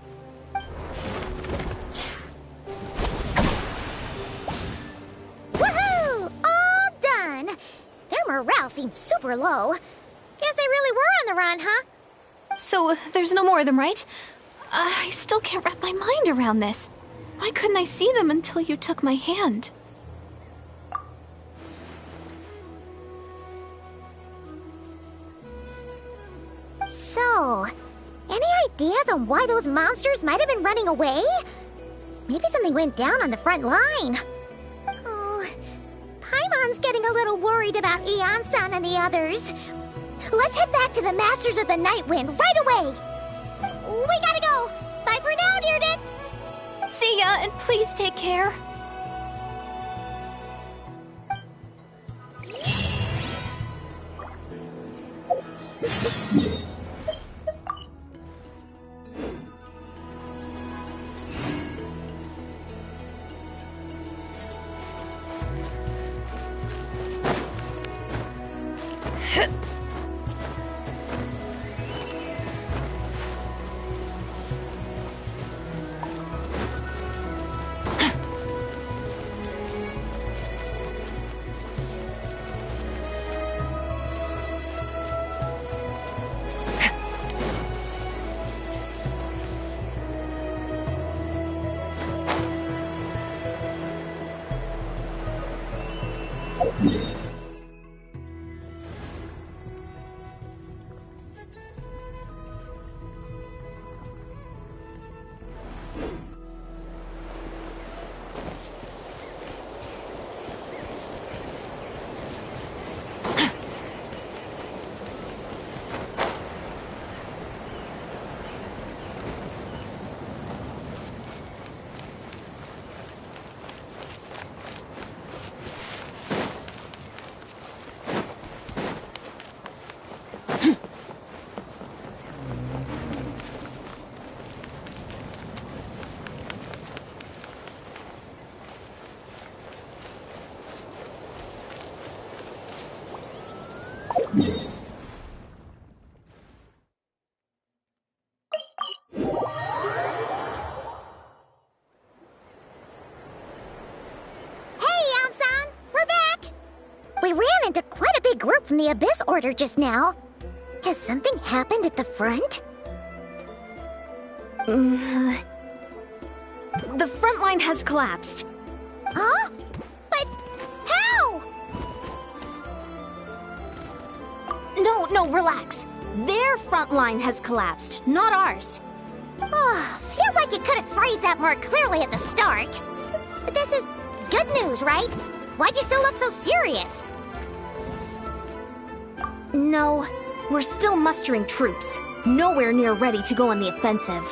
C: Woohoo! All done! Their morale seems super low. Guess they really were on the run, huh?
A: So, there's no more of them, right? I still can't wrap my mind around this. Why couldn't I see them until you took my hand?
C: So, any ideas on why those monsters might have been running away? Maybe something went down on the front line. Oh, Paimon's getting a little worried about Eon-san and the others. Let's head back to the Masters of the Night Wind right away. We gotta go. Bye for now, Deirdre.
A: See ya, and please take care.
C: We ran into quite a big group from the Abyss Order just now. Has something happened at the front?
B: The front line has collapsed.
C: Huh? But how?
B: No, relax. Their front line has collapsed, not ours.
C: Oh, feels like you could have phrased that more clearly at the start. But this is good news, right? Why'd you still look so serious?
B: No, we're still mustering troops, nowhere near ready to go on the offensive.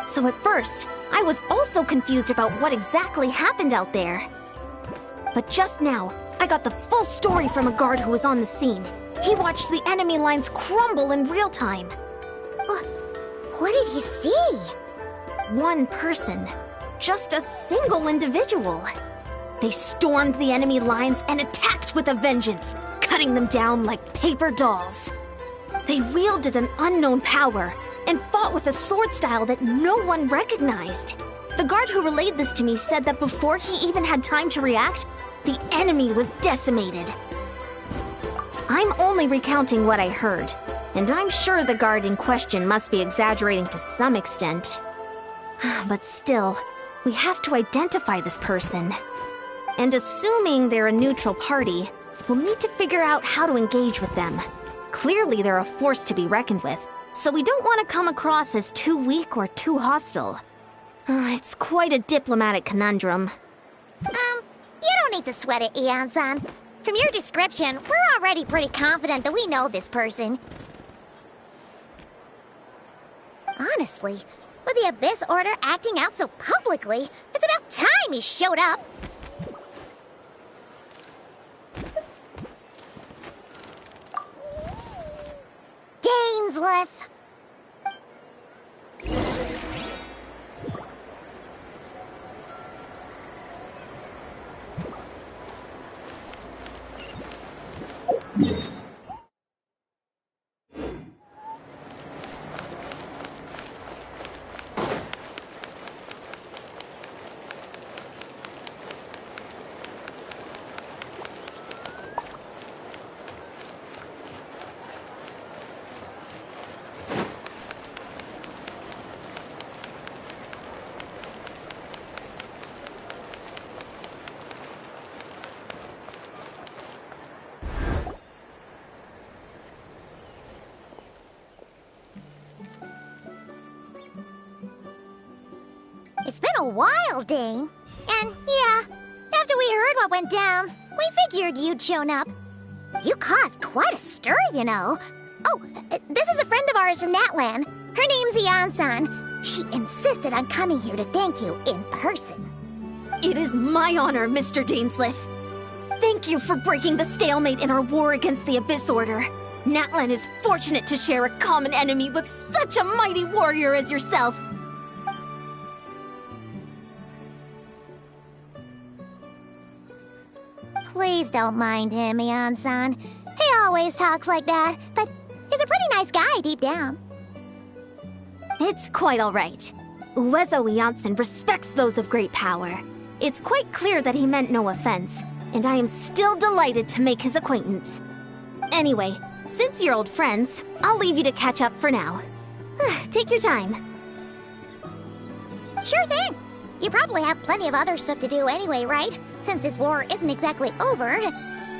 B: So at first, I was also confused about what exactly happened out there. But just now, I got the full story from a guard who was on the scene. He watched the enemy lines crumble in real time.
C: What did he see?
B: One person. Just a single individual. They stormed the enemy lines and attacked with a vengeance, cutting them down like paper dolls. They wielded an unknown power and fought with a sword style that no one recognized. The guard who relayed this to me said that before he even had time to react, the enemy was decimated. I'm only recounting what I heard, and I'm sure the guard in question must be exaggerating to some extent. But still, we have to identify this person. And assuming they're a neutral party, we'll need to figure out how to engage with them. Clearly they're a force to be reckoned with, so we don't want to come across as too weak or too hostile. It's quite a diplomatic conundrum.
C: You don't need to sweat it, Eon-san. From your description, we're already pretty confident that we know this person. Honestly, with the Abyss Order acting out so publicly, it's about time he showed up. Dainsleif! It's been a while, Dane. And yeah, after we heard what went down, we figured you'd shown up. You caused quite a stir, you know. Oh, this is a friend of ours from Natlan. Her name's Ian-san. She insisted on coming here to thank you in person.
B: It is my honor, Mr. Dainsleif. Thank you for breaking the stalemate in our war against the Abyss Order. Natlan is fortunate to share a common enemy with such a mighty warrior as yourself.
C: Please don't mind him, Ian-san. He always talks like that, but he's a pretty nice guy deep down.
B: It's quite all right. Uezo Iansen respects those of great power. It's quite clear that he meant no offense, and I am still delighted to make his acquaintance. Anyway, since you're old friends, I'll leave you to catch up for now. Take your time.
C: Sure thing. You probably have plenty of other stuff to do anyway, right? Since this war isn't exactly over.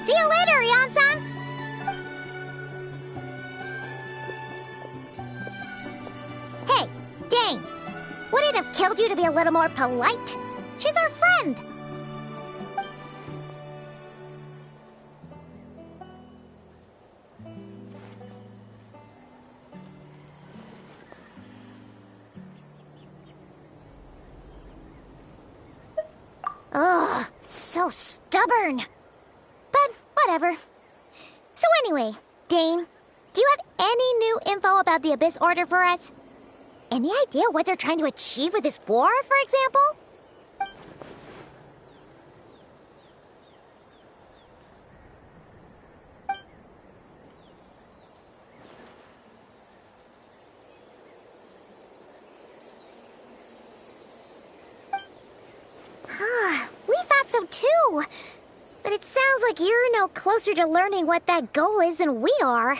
C: See you later, Ian-san! Hey, Dane! Would it have killed you to be a little more polite? She's our friend! Ugh, so stubborn. But whatever. So anyway, Dane, do you have any new info about the Abyss Order for us? Any idea what they're trying to achieve with this war, for example? We thought so too. But it sounds like you're no closer to learning what that goal is than we are.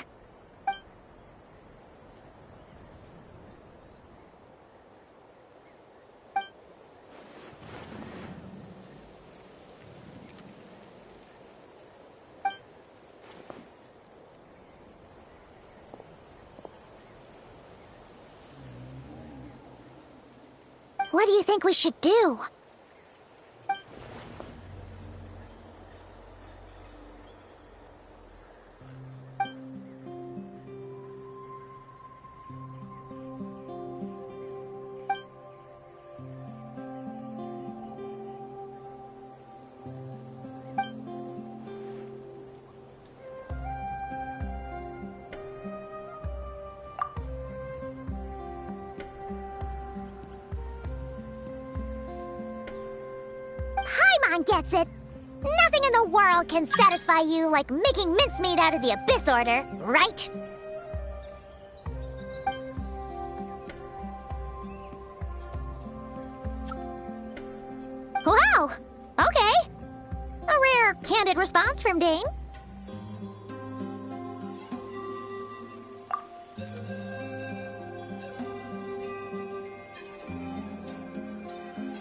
C: What do you think we should do? Paimon gets it. Nothing in the world can satisfy you like making mincemeat out of the Abyss Order, right? Wow! Okay. A rare, candid response from Dane.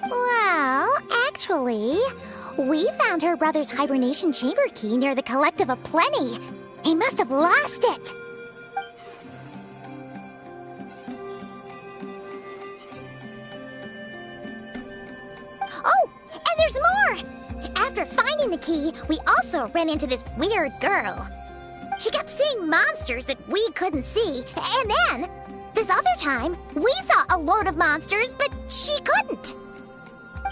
C: Well, actually, we found her brother's hibernation chamber key near the Collective of Plenty. He must have lost it. Oh, and there's more! After finding the key, we also ran into this weird girl. She kept seeing monsters that we couldn't see, and then, this other time, we saw a load of monsters, but she couldn't.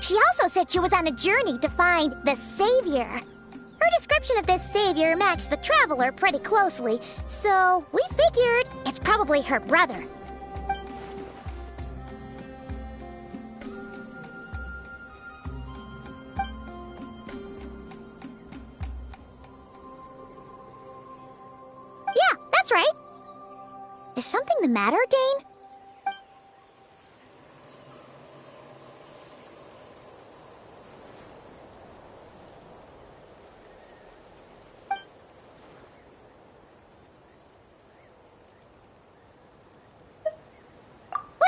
C: She also said she was on a journey to find the Savior. Her description of this Savior matched the Traveler pretty closely, so we figured it's probably her brother. Yeah, that's right. Is something the matter, Dane?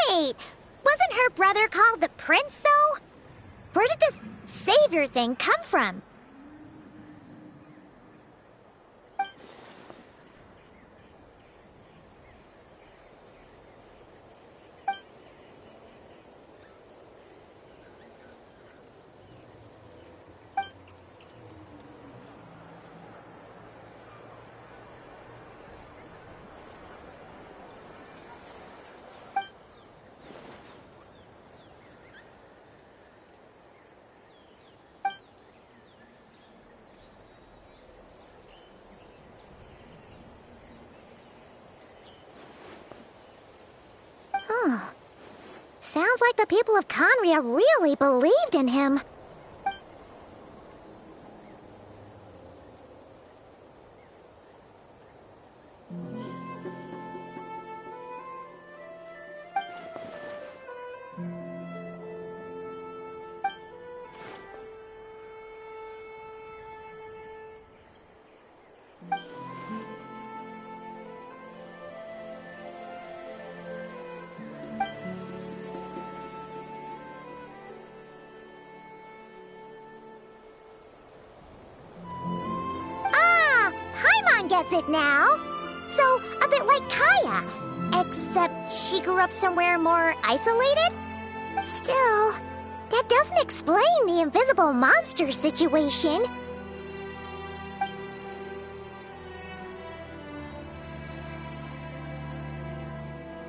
C: Wait, wasn't her brother called the Prince, though? Where did this Savior thing come from? Sounds like the people of Conria really believed in him. Gets it now. So, a bit like Kaya. Except she grew up somewhere more isolated? Still, that doesn't explain the invisible monster situation.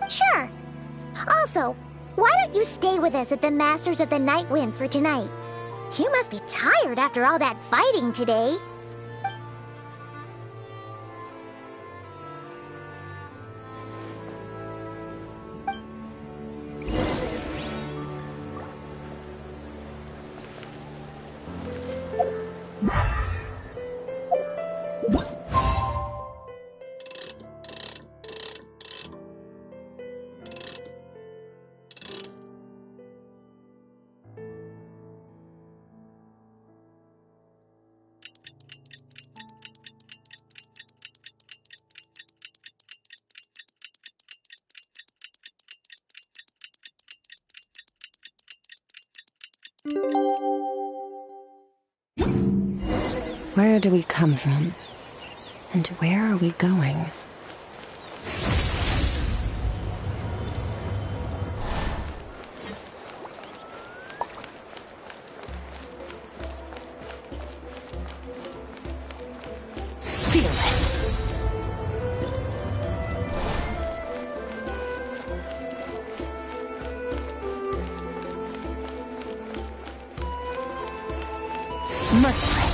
C: Sure. Also, why don't you stay with us at the Masters of the Night Wind for tonight? You must be tired after all that fighting today.
K: Where do we come from? And where are we going?
B: Merciless.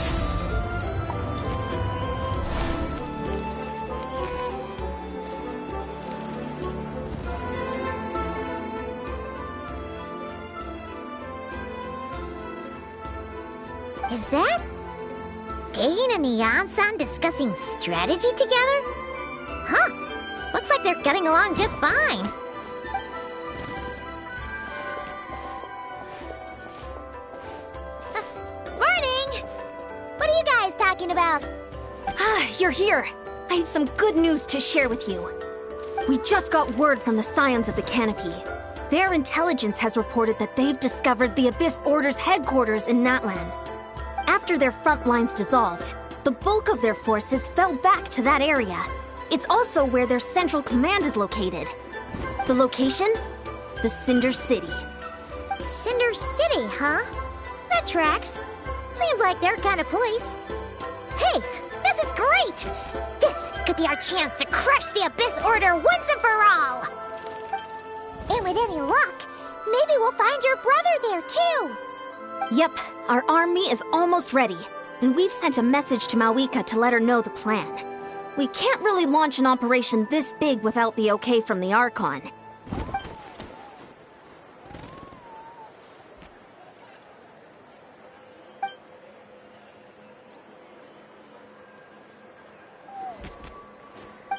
C: Is that Dane and Neon-san discussing strategy together? Huh. Looks like they're getting along just fine. Morning! What are you guys talking about?
B: Ah, you're here. I have some good news to share with you. We just got word from the Scions of the Canopy. Their intelligence has reported that they've discovered the Abyss Order's headquarters in Natlan. After their front lines dissolved, the bulk of their forces fell back to that area. It's also where their central command is located. The location? The Cinder City.
C: Cinder City, huh? That tracks. Seems like their kind of place. Hey, this is great! This could be our chance to crush the Abyss Order once and for all! And with any luck, maybe we'll find your brother there too!
B: Yep, our army is almost ready, and we've sent a message to Mawika to let her know the plan. We can't really launch an operation this big without the okay from the Archon.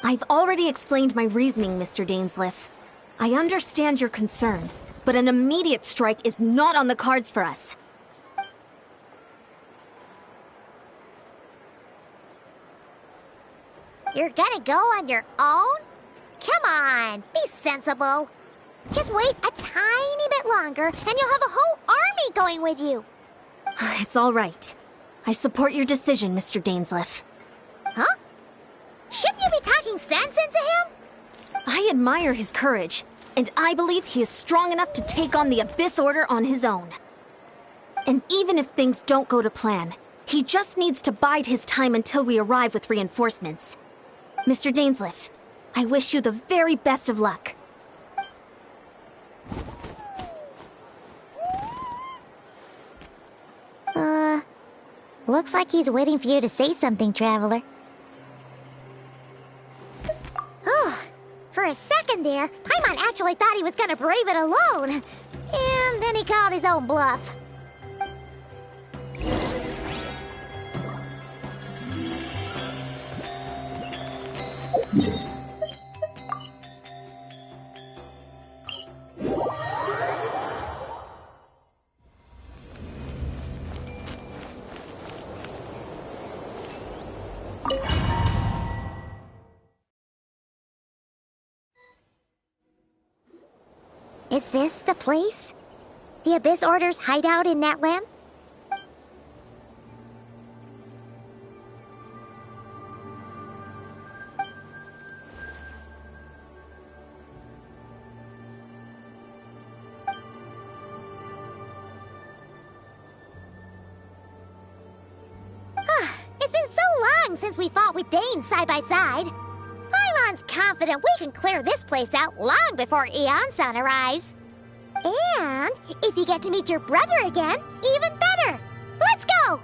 B: I've already explained my reasoning, Mr. Dainsleif. I understand your concern, but an immediate strike is not on the cards for us.
C: You're gonna go on your own? Come on, be sensible. Just wait a tiny bit longer and you'll have a whole army going with you.
B: It's all right. I support your decision, Mr. Dainsleif.
C: Huh? Shouldn't you be talking sense into him?
B: I admire his courage, and I believe he is strong enough to take on the Abyss Order on his own. And even if things don't go to plan, he just needs to bide his time until we arrive with reinforcements. Mr. Dainsleif, I wish you the very best of luck.
C: Looks like he's waiting for you to say something, Traveler. Oh, for a second there, Paimon actually actually thought he was gonna brave it alone. And then he called his own bluff. Is this the place? The Abyss Order's hideout in Natlan? It's been so long since we fought with Dane side by side. Paimon's confident we can clear this place out long before Eon-san arrives. And if you get to meet your brother again, even better. Let's go!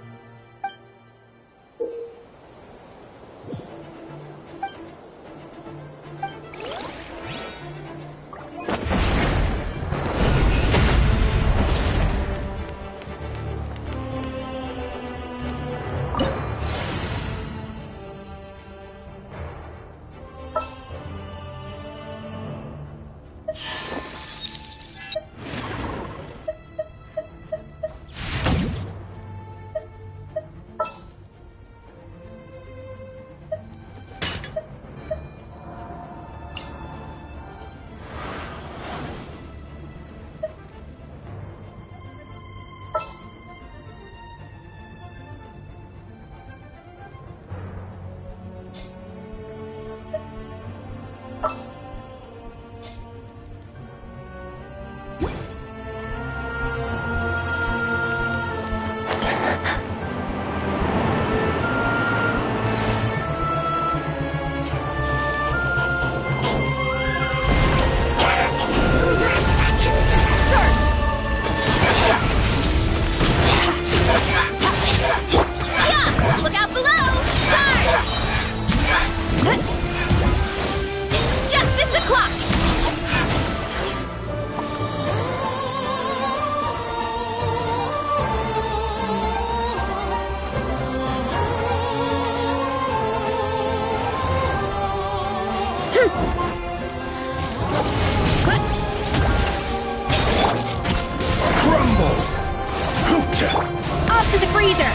E: Off to the freezer!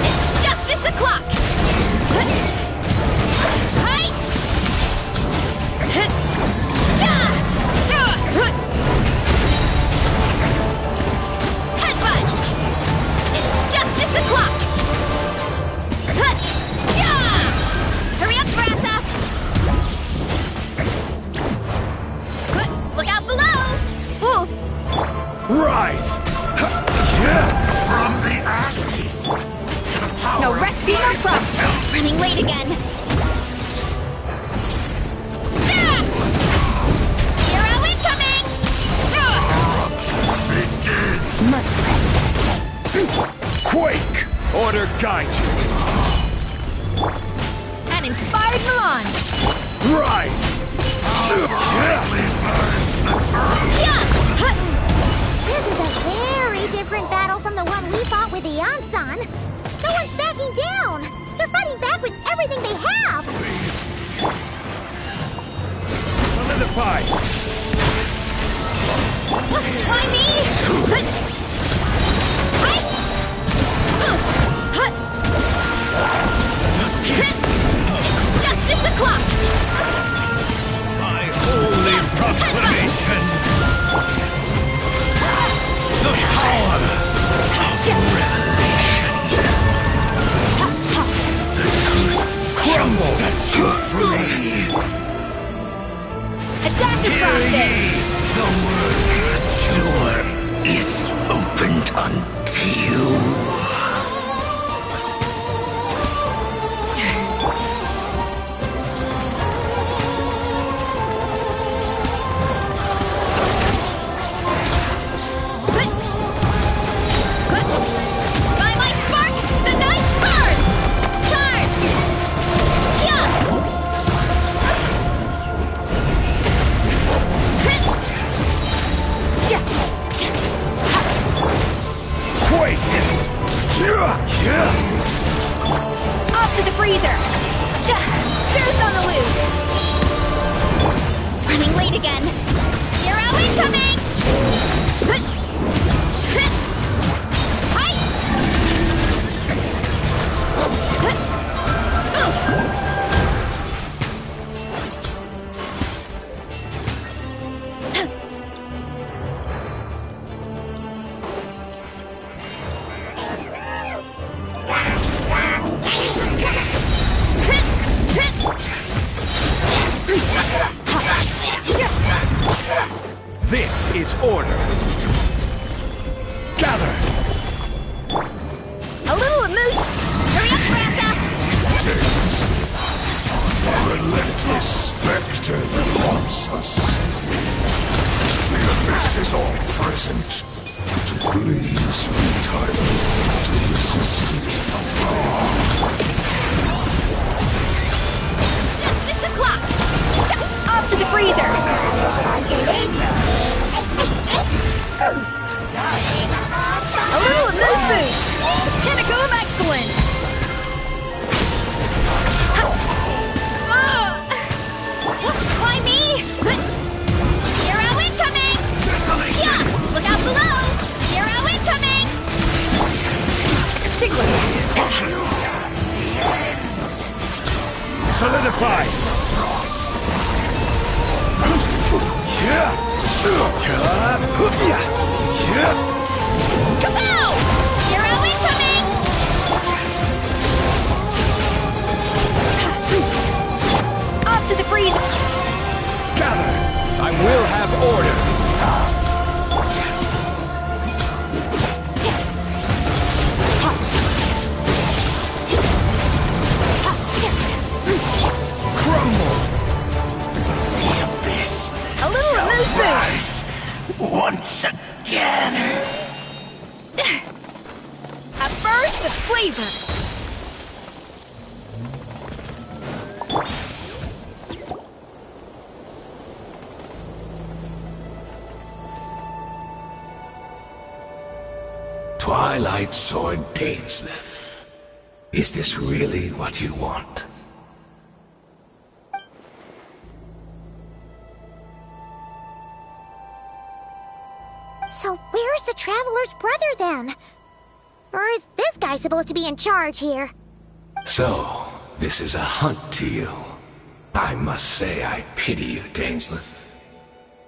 E: It's justice o'clock! Headbutt! It's justice o'clock! Hurry up, Brassa! Look out below! Ooh!
G: Rise! From the ashes!
E: No rest, no problem! Running late again! Hero incoming! Must rest.
G: Quake! Order guide you!
E: An inspired melange!
G: Rise!
C: This is a very different battle from the one we fought with Eon-san. No one's backing down. They're fighting back with everything they have.
G: Solidify!
E: Why me? Justice o'clock!
G: My holy proclamation! The power of revelation! The truth crumble set you free!
E: Adaptive
G: Hear ye!
E: process!
G: The word door is opened unto you.
E: By my spark, the night burns! Charge! Yeah! Off to the freezer! There's on the loose!
C: Running late again. Hero incoming!
J: This is order. Gather!
C: A little moose! Hurry up, Granta!
G: Relentless specter that haunts us. The abyss is all present. To fleas futile, to resistance
C: Just 6 o'clock!
E: Off to the freezer!
C: A little moose boosh!
E: Pinnacle of excellence!
C: Why me? Hero incoming! Yeah! Look out below! Hero incoming!
J: Solidify!
C: Kapow! Hero incoming!
E: Off to the freezer!
J: Gather! I will have order! Crumble!
C: A little moose boosh!
G: once again.
E: A burst of flavor!
G: Twilight Sword Dainsleif. Is this really what you want?
C: So where's the Traveler's brother then? Or is this guy supposed to be in charge here?
G: So, this is a hunt to you. I must say I pity you, Dainsleif.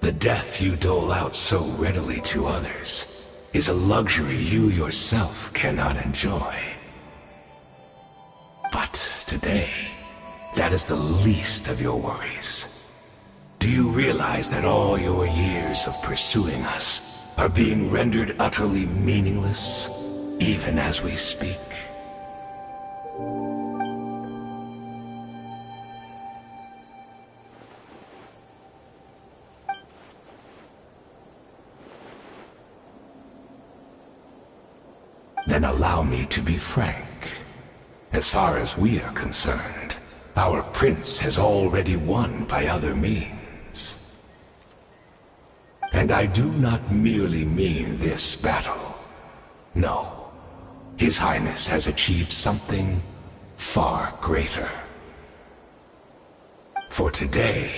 G: The death you dole out so readily to others is a luxury you yourself cannot enjoy. But today, that is the least of your worries. Do you realize that all your years of pursuing us are being rendered utterly meaningless, even as we speak? Then allow me to be frank. As far as we are concerned, our prince has already won by other means. And I do not merely mean this battle. No. His Highness has achieved something far greater. For today,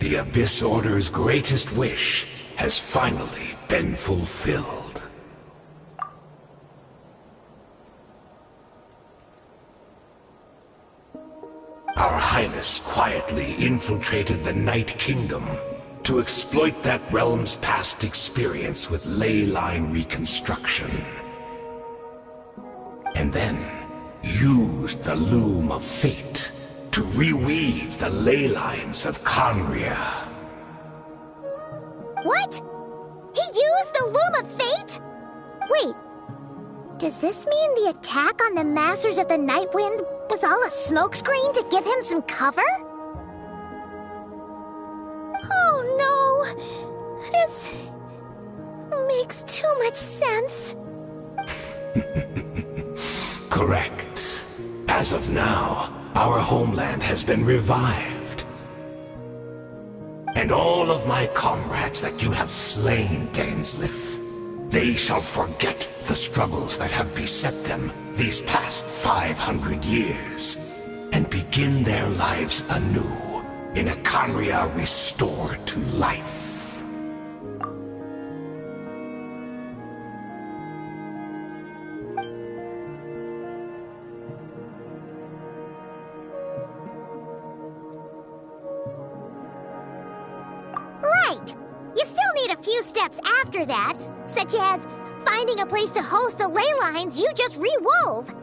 G: the Abyss Order's greatest wish has finally been fulfilled. Our Highness quietly infiltrated the Night Kingdom to exploit that realm's past experience with ley line reconstruction. And then used the Loom of Fate to reweave the ley lines of Khaenri'ah.
C: What? He used the Loom of Fate? Wait, does this mean the attack on the Masters of the Nightwind was all a smokescreen to give him some cover? Oh no! This makes too much sense.
G: Correct. As of now, our homeland has been revived. And all of my comrades that you have slain, Dainsleif, they shall forget the struggles that have beset them these past 500 years and begin their lives anew in a Khaenri'ah restored to life.
C: Right! You still need a few steps after that, such as finding a place to host the ley lines you just re-wove.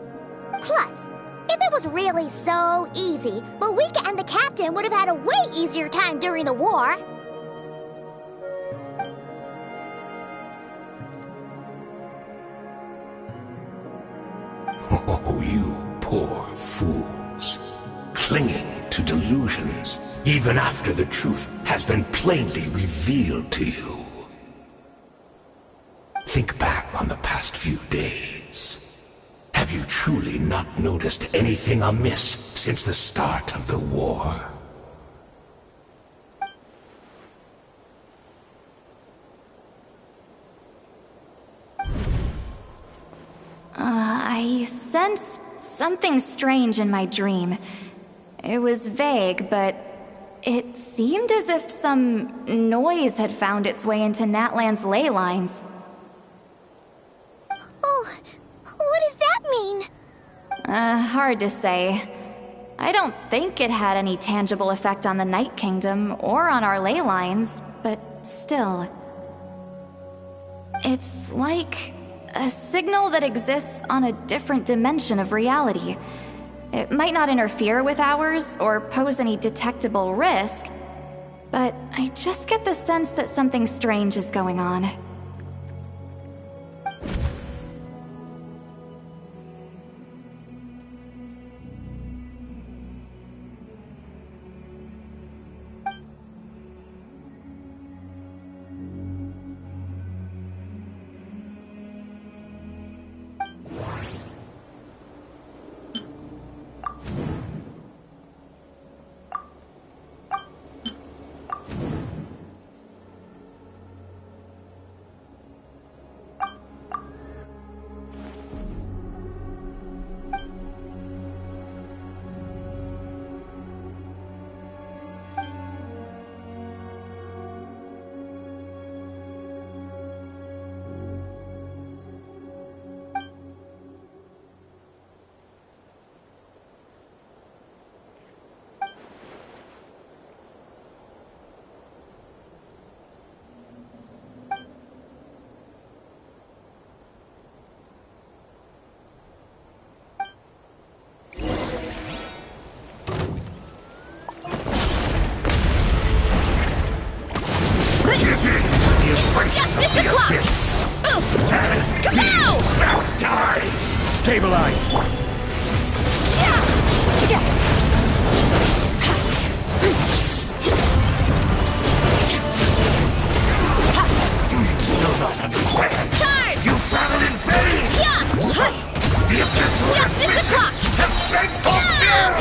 C: Plus, if it was really so easy, Moeka and the captain would have had a way easier time during the war.
G: Oh, you poor fools. Clinging to delusions, even after the truth has been plainly revealed to you. Think back on the past few days. Have you truly not noticed anything amiss since the start of the war?
E: I sensed something strange in my dream. It was vague, but it seemed as if some noise had found its way into Natlan's ley lines.
C: Oh, what does that mean?
E: Hard to say. I don't think it had any tangible effect on the Night Kingdom or on our ley lines, but still. It's like a signal that exists on a different dimension of reality. It might not interfere with ours or pose any detectable risk, but I just get the sense that something strange is going on.
B: Justice o'clock! Oof! Kapow!
G: Dies!
J: Stabilize!
G: Still not understand.
B: Charge!
G: You battle in vain! The abyssal
B: Justice
G: mission
B: o'clock!
G: has been fulfilled!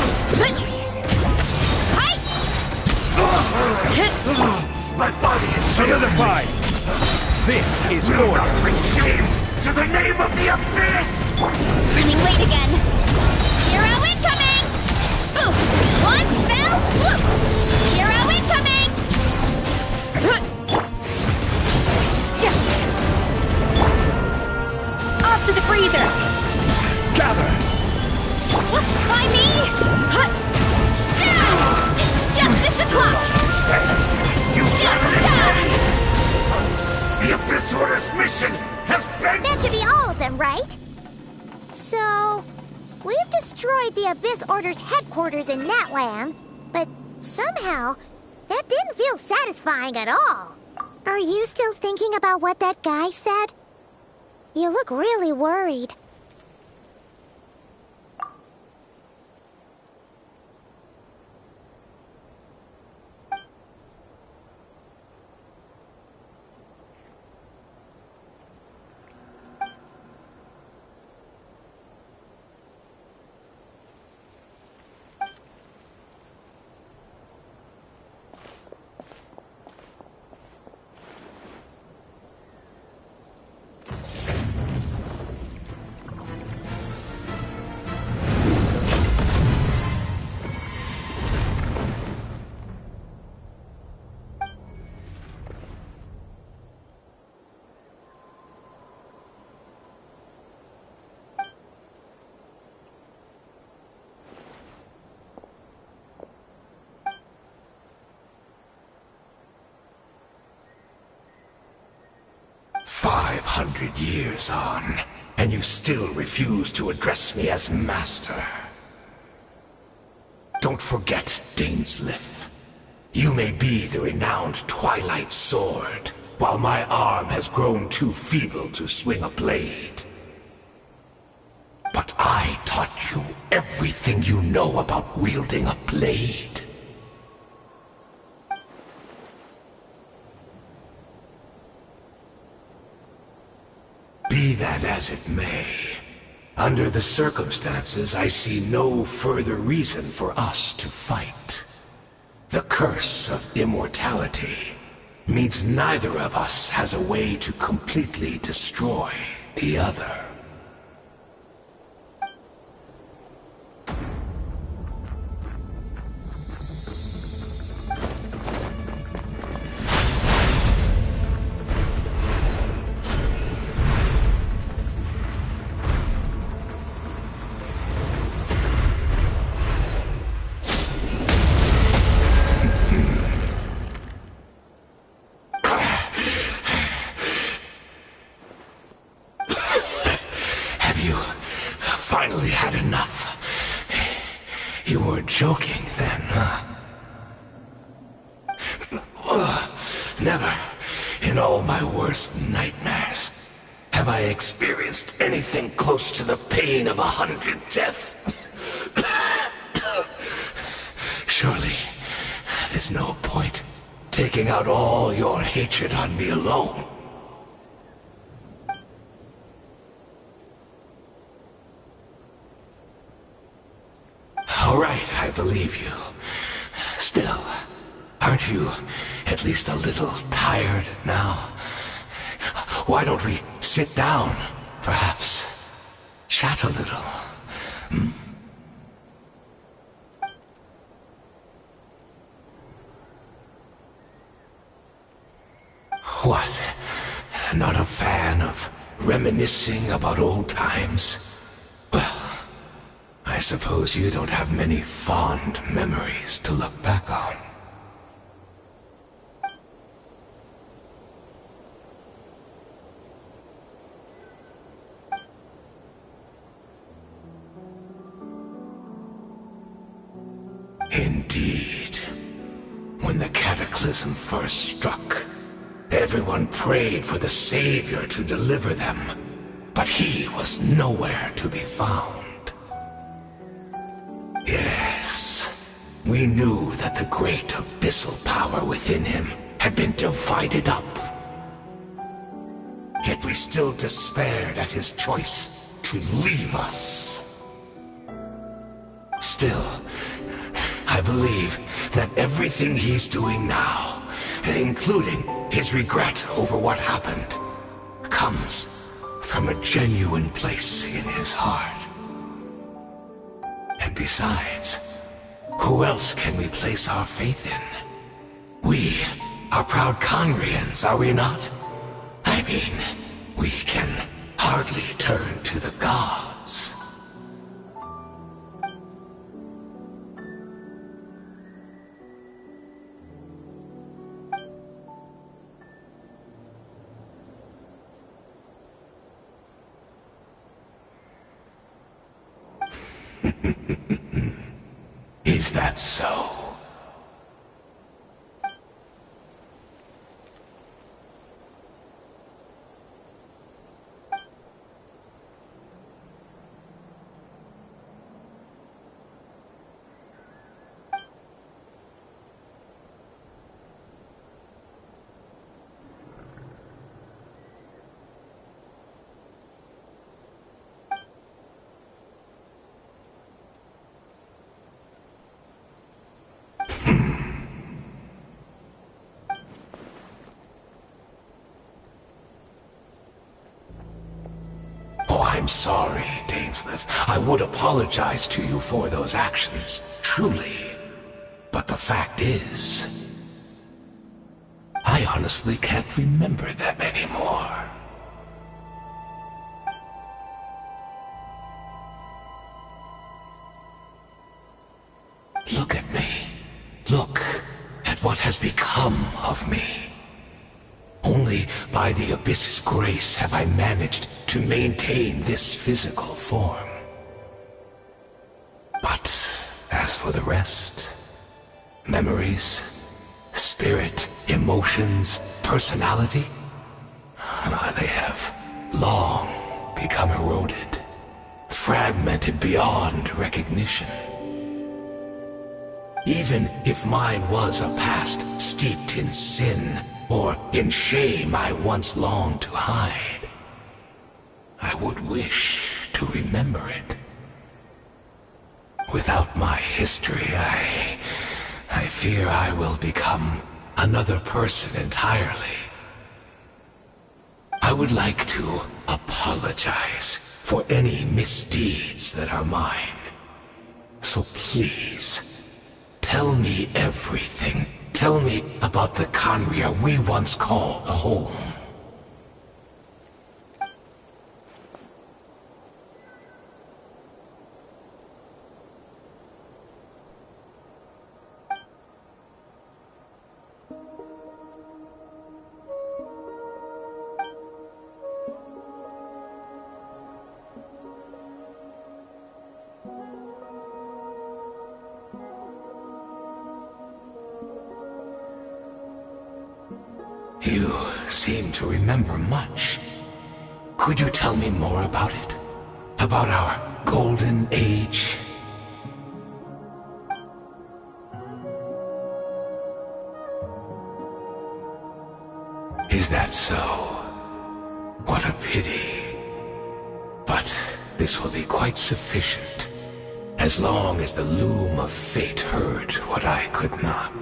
G: My body is
J: Solidified! This is
G: will
J: order!
G: not bring shame to the name of the abyss!
B: Running late again. Hero incoming! Oof! One fell swoop! Hero incoming! Off to the freezer!
J: Gather!
B: By me! It's justice o'clock!
G: You battle in vain! The Abyss Order's mission has been...
C: That should be all of them, right? So, we've destroyed the Abyss Order's headquarters in Natlan, but somehow, that didn't feel satisfying at all. Are you still thinking about what that guy said? You look really worried.
G: 500 years on, and you still refuse to address me as master. Don't forget, Dainsleif. You may be the renowned Twilight Sword, while my arm has grown too feeble to swing a blade. But I taught you everything you know about wielding a blade. Be that as it may, under the circumstances, I see no further reason for us to fight. The curse of immortality means neither of us has a way to completely destroy the other. Finally had enough. You weren't joking then, huh? Never, in all my worst nightmares, have I experienced anything close to the pain of 100 deaths. Surely, there's no point taking out all your hatred on me alone. All right, I believe you. Still, aren't you at least a little tired now? Why don't we sit down, perhaps? Chat a little. Hmm? What? Not a fan of reminiscing about old times? Well, I suppose you don't have many fond memories to look back on. Indeed. When the cataclysm first struck, everyone prayed for the Savior to deliver them, but he was nowhere to be found. Yes, we knew that the great abyssal power within him had been divided up. Yet we still despaired at his choice to leave us. Still, I believe that everything he's doing now, including his regret over what happened, comes from a genuine place in his heart. And besides, who else can we place our faith in? We are proud Conrians, are we not? I mean, we can hardly turn to the gods. Is that so? I'm sorry, Dainsleif. I would apologize to you for those actions, truly. But the fact is, I honestly can't remember them anymore. Look at me. Look at what has become of me. Only only by the Abyss's grace have I managed to maintain this physical form. But as for the rest, memories, spirit, emotions, personality, they have long become eroded, fragmented beyond recognition. Even if mine was a past steeped in sin or in shame I once longed to hide, I would wish to remember it. Without my history, I fear I will become another person entirely. I would like to apologize for any misdeeds that are mine. So please, tell me everything. Tell me about the Khaenri'ah we once called home. You seem to remember much. Could you tell me more about it? About our golden age? Is that so? What a pity. But this will be quite sufficient, as long as the loom of fate heard what I could not.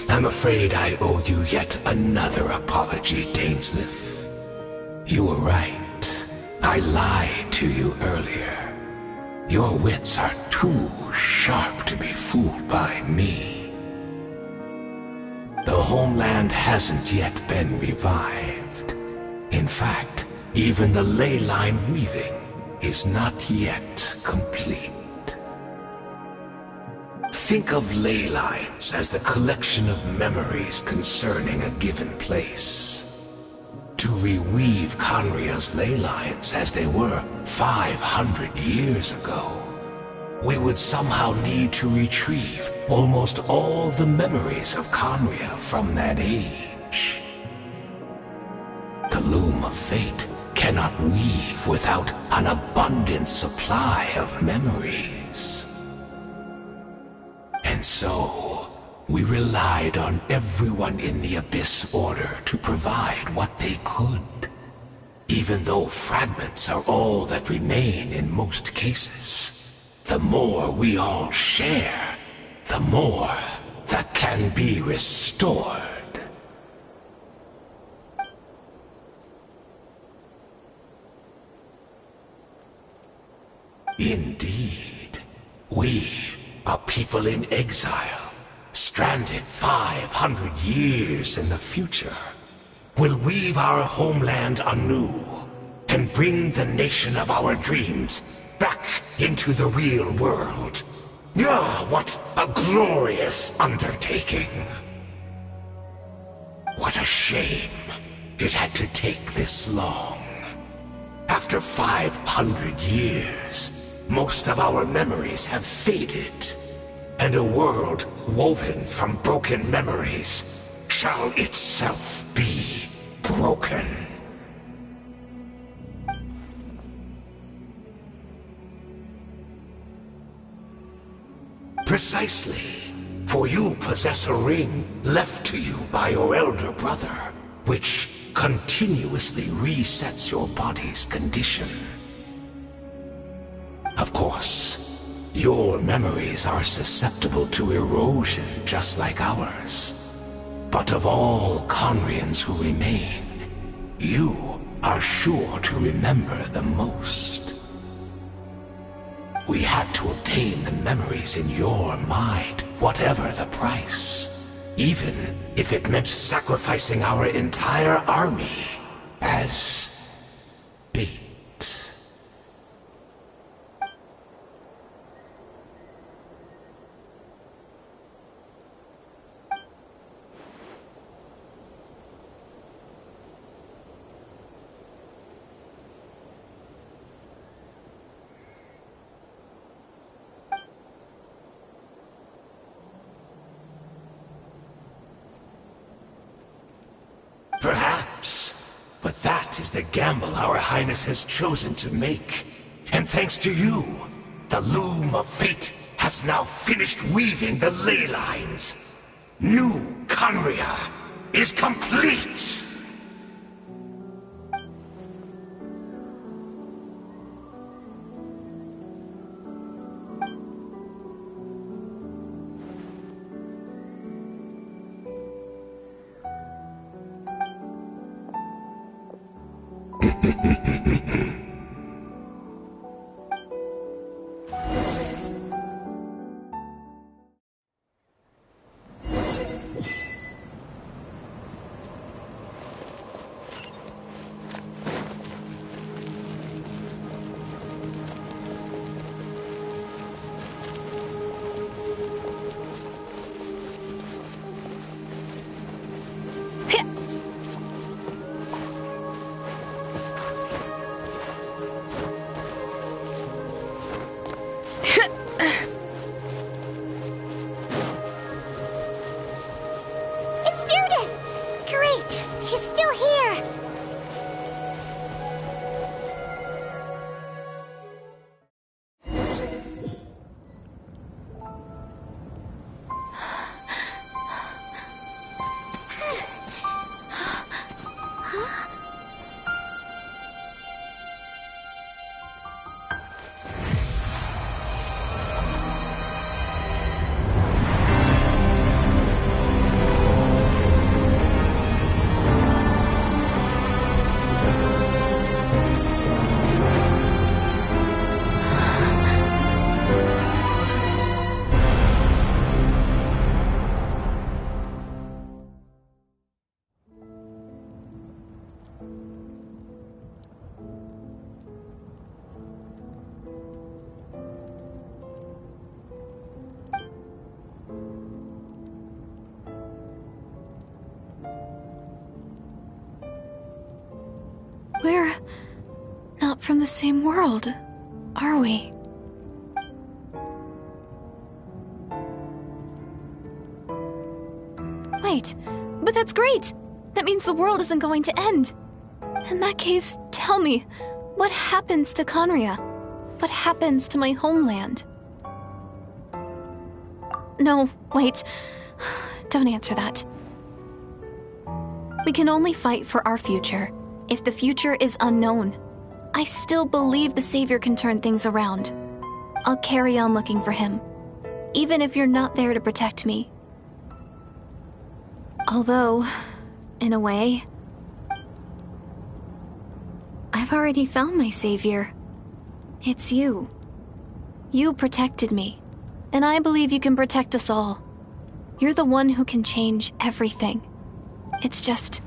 G: I'm afraid I owe you yet another apology, Dainsleif. You were right. I lied to you earlier. Your wits are too sharp to be fooled by me. The homeland hasn't yet been revived. In fact, even the ley line weaving is not yet complete. Think of ley lines as the collection of memories concerning a given place. To reweave Khaenri'ah's ley lines as they were 500 years ago, we would somehow need to retrieve almost all the memories of Khaenri'ah from that age. The loom of fate cannot weave without an abundant supply of memories. And so, we relied on everyone in the Abyss Order to provide what they could. Even though fragments are all that remain in most cases, the more we all share, the more that can be restored. Indeed, we, a people in exile, stranded 500 years in the future, will weave our homeland anew and bring the nation of our dreams back into the real world. Ah, what a glorious undertaking! What a shame it had to take this long. After 500 years, most of our memories have faded, and a world woven from broken memories shall itself be broken. Precisely, for you possess a ring left to you by your elder brother, which continuously resets your body's condition. Of course, your memories are susceptible to erosion just like ours. But of all Khaenri'ahns who remain, you are sure to remember the most. We had to obtain the memories in your mind, whatever the price. Even if it meant sacrificing our entire army as bait. Perhaps. But that is the gamble our Highness has chosen to make. And thanks to you, the loom of fate has now finished weaving the ley lines. New Khaenri'ah is complete!
C: It's Judith! Great! She's still here!
A: We're not from the same world, are we? Wait, but that's great! That means the world isn't going to end. In that case, tell me, what happens to Khaenri'ah? What happens to my homeland? No, wait. Don't answer that. We can only fight for our future. If the future is unknown, I still believe the Savior can turn things around. I'll carry on looking for him, even if you're not there to protect me. Although, in a way, I've already found my Savior. It's you. You protected me, and I believe you can protect us all. You're the one who can change everything. It's just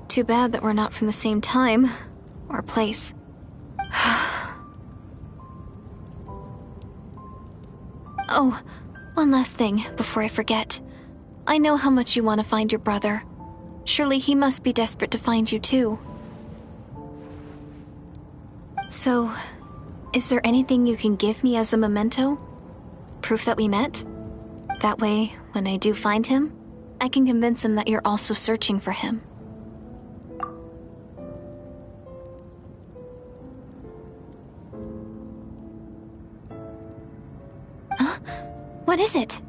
A: too bad that we're not from the same time or place. Oh, one last thing before I forget. I know how much you want to find your brother. Surely he must be desperate to find you too. So, is there anything you can give me as a memento? Proof that we met? That way, when I do find him, I can convince him that you're also searching for him. Huh? What is it?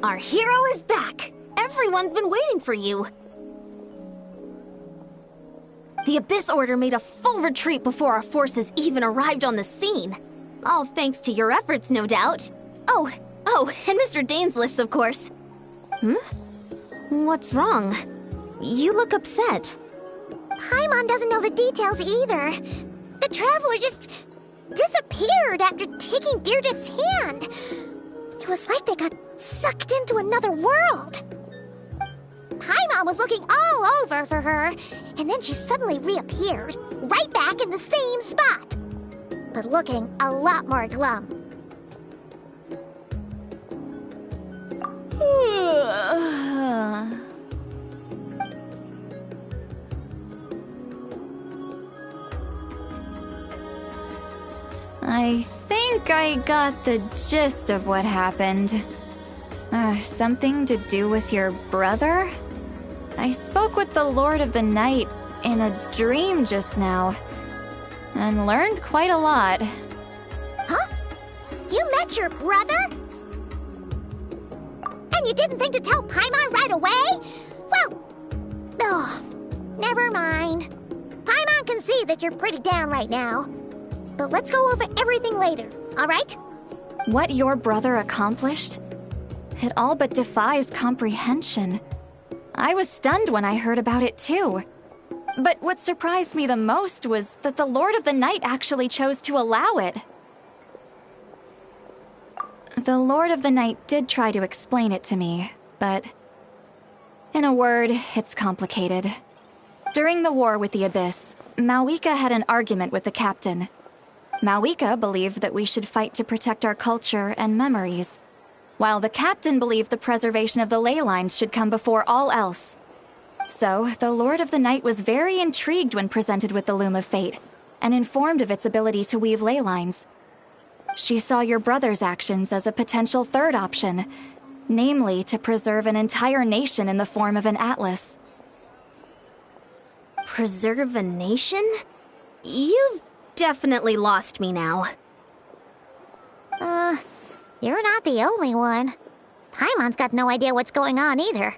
B: Our hero is back! Everyone's been waiting for you! The Abyss Order made a full retreat before our forces even arrived on the scene. All thanks to your efforts, no doubt. Oh, and Mr. Dainsliff's, of course. What's wrong? You look upset.
C: Paimon doesn't know the details either. The Traveler just disappeared after taking Deirdre's hand. It was like they got sucked into another world. Paimon was looking all over for her, and then she suddenly reappeared, right back in the same spot. But looking a lot more glum.
E: I think I got the gist of what happened. Something to do with your brother? I spoke with the Lord of the Night in a dream just now, and learned quite a lot.
C: Huh? You met your brother? And you didn't think to tell Paimon right away? Well, never mind. Paimon can see that you're pretty down right now. But let's go over everything later, alright?
E: What your brother accomplished? It all but defies comprehension. I was stunned when I heard about it too. But what surprised me the most was that the Lord of the Night actually chose to allow it. The Lord of the Night did try to explain it to me, but in a word, it's complicated. During the war with the Abyss, Mawika had an argument with the captain. Mawika believed that we should fight to protect our culture and memories, while the captain believed the preservation of the ley lines should come before all else. So, the Lord of the Night was very intrigued when presented with the Loom of Fate, and informed of its ability to weave ley lines. She saw your brother's actions as a potential third option, namely to preserve an entire nation in the form of an atlas.
B: Preserve a nation? You've definitely lost me now.
C: You're not the only one. Paimon's got no idea what's going on either.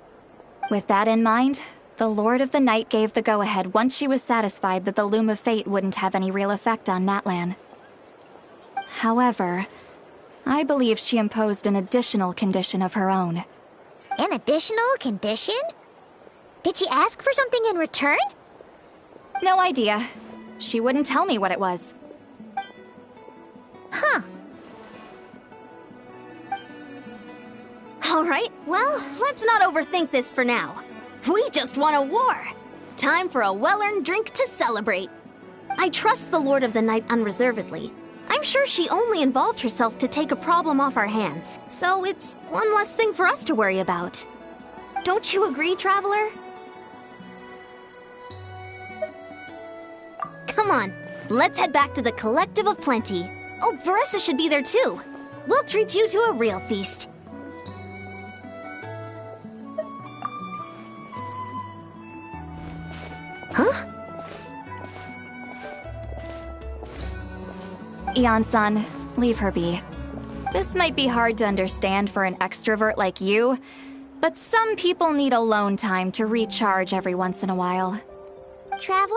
E: With that in mind, the Lord of the Night gave the go-ahead once she was satisfied that the Loom of Fate wouldn't have any real effect on Natlan. However, I believe she imposed an additional condition of her own.
C: An additional condition? Did she ask for something in return?
E: No idea. She wouldn't tell me what it was.
C: Huh.
B: Alright, well, let's not overthink this for now. We just won a war! Time for a well-earned drink to celebrate. I trust the Lord of the Night unreservedly. I'm sure she only involved herself to take a problem off our hands, so it's one less thing for us to worry about. Don't you agree, Traveler? Come on, let's head back to the Collective of Plenty. Oh, Veressa should be there too. We'll treat you to a real feast. Huh?
E: Ian-san, leave her be. This might be hard to understand for an extrovert like you, but some people need alone time to recharge every once in a while.
C: Traveler?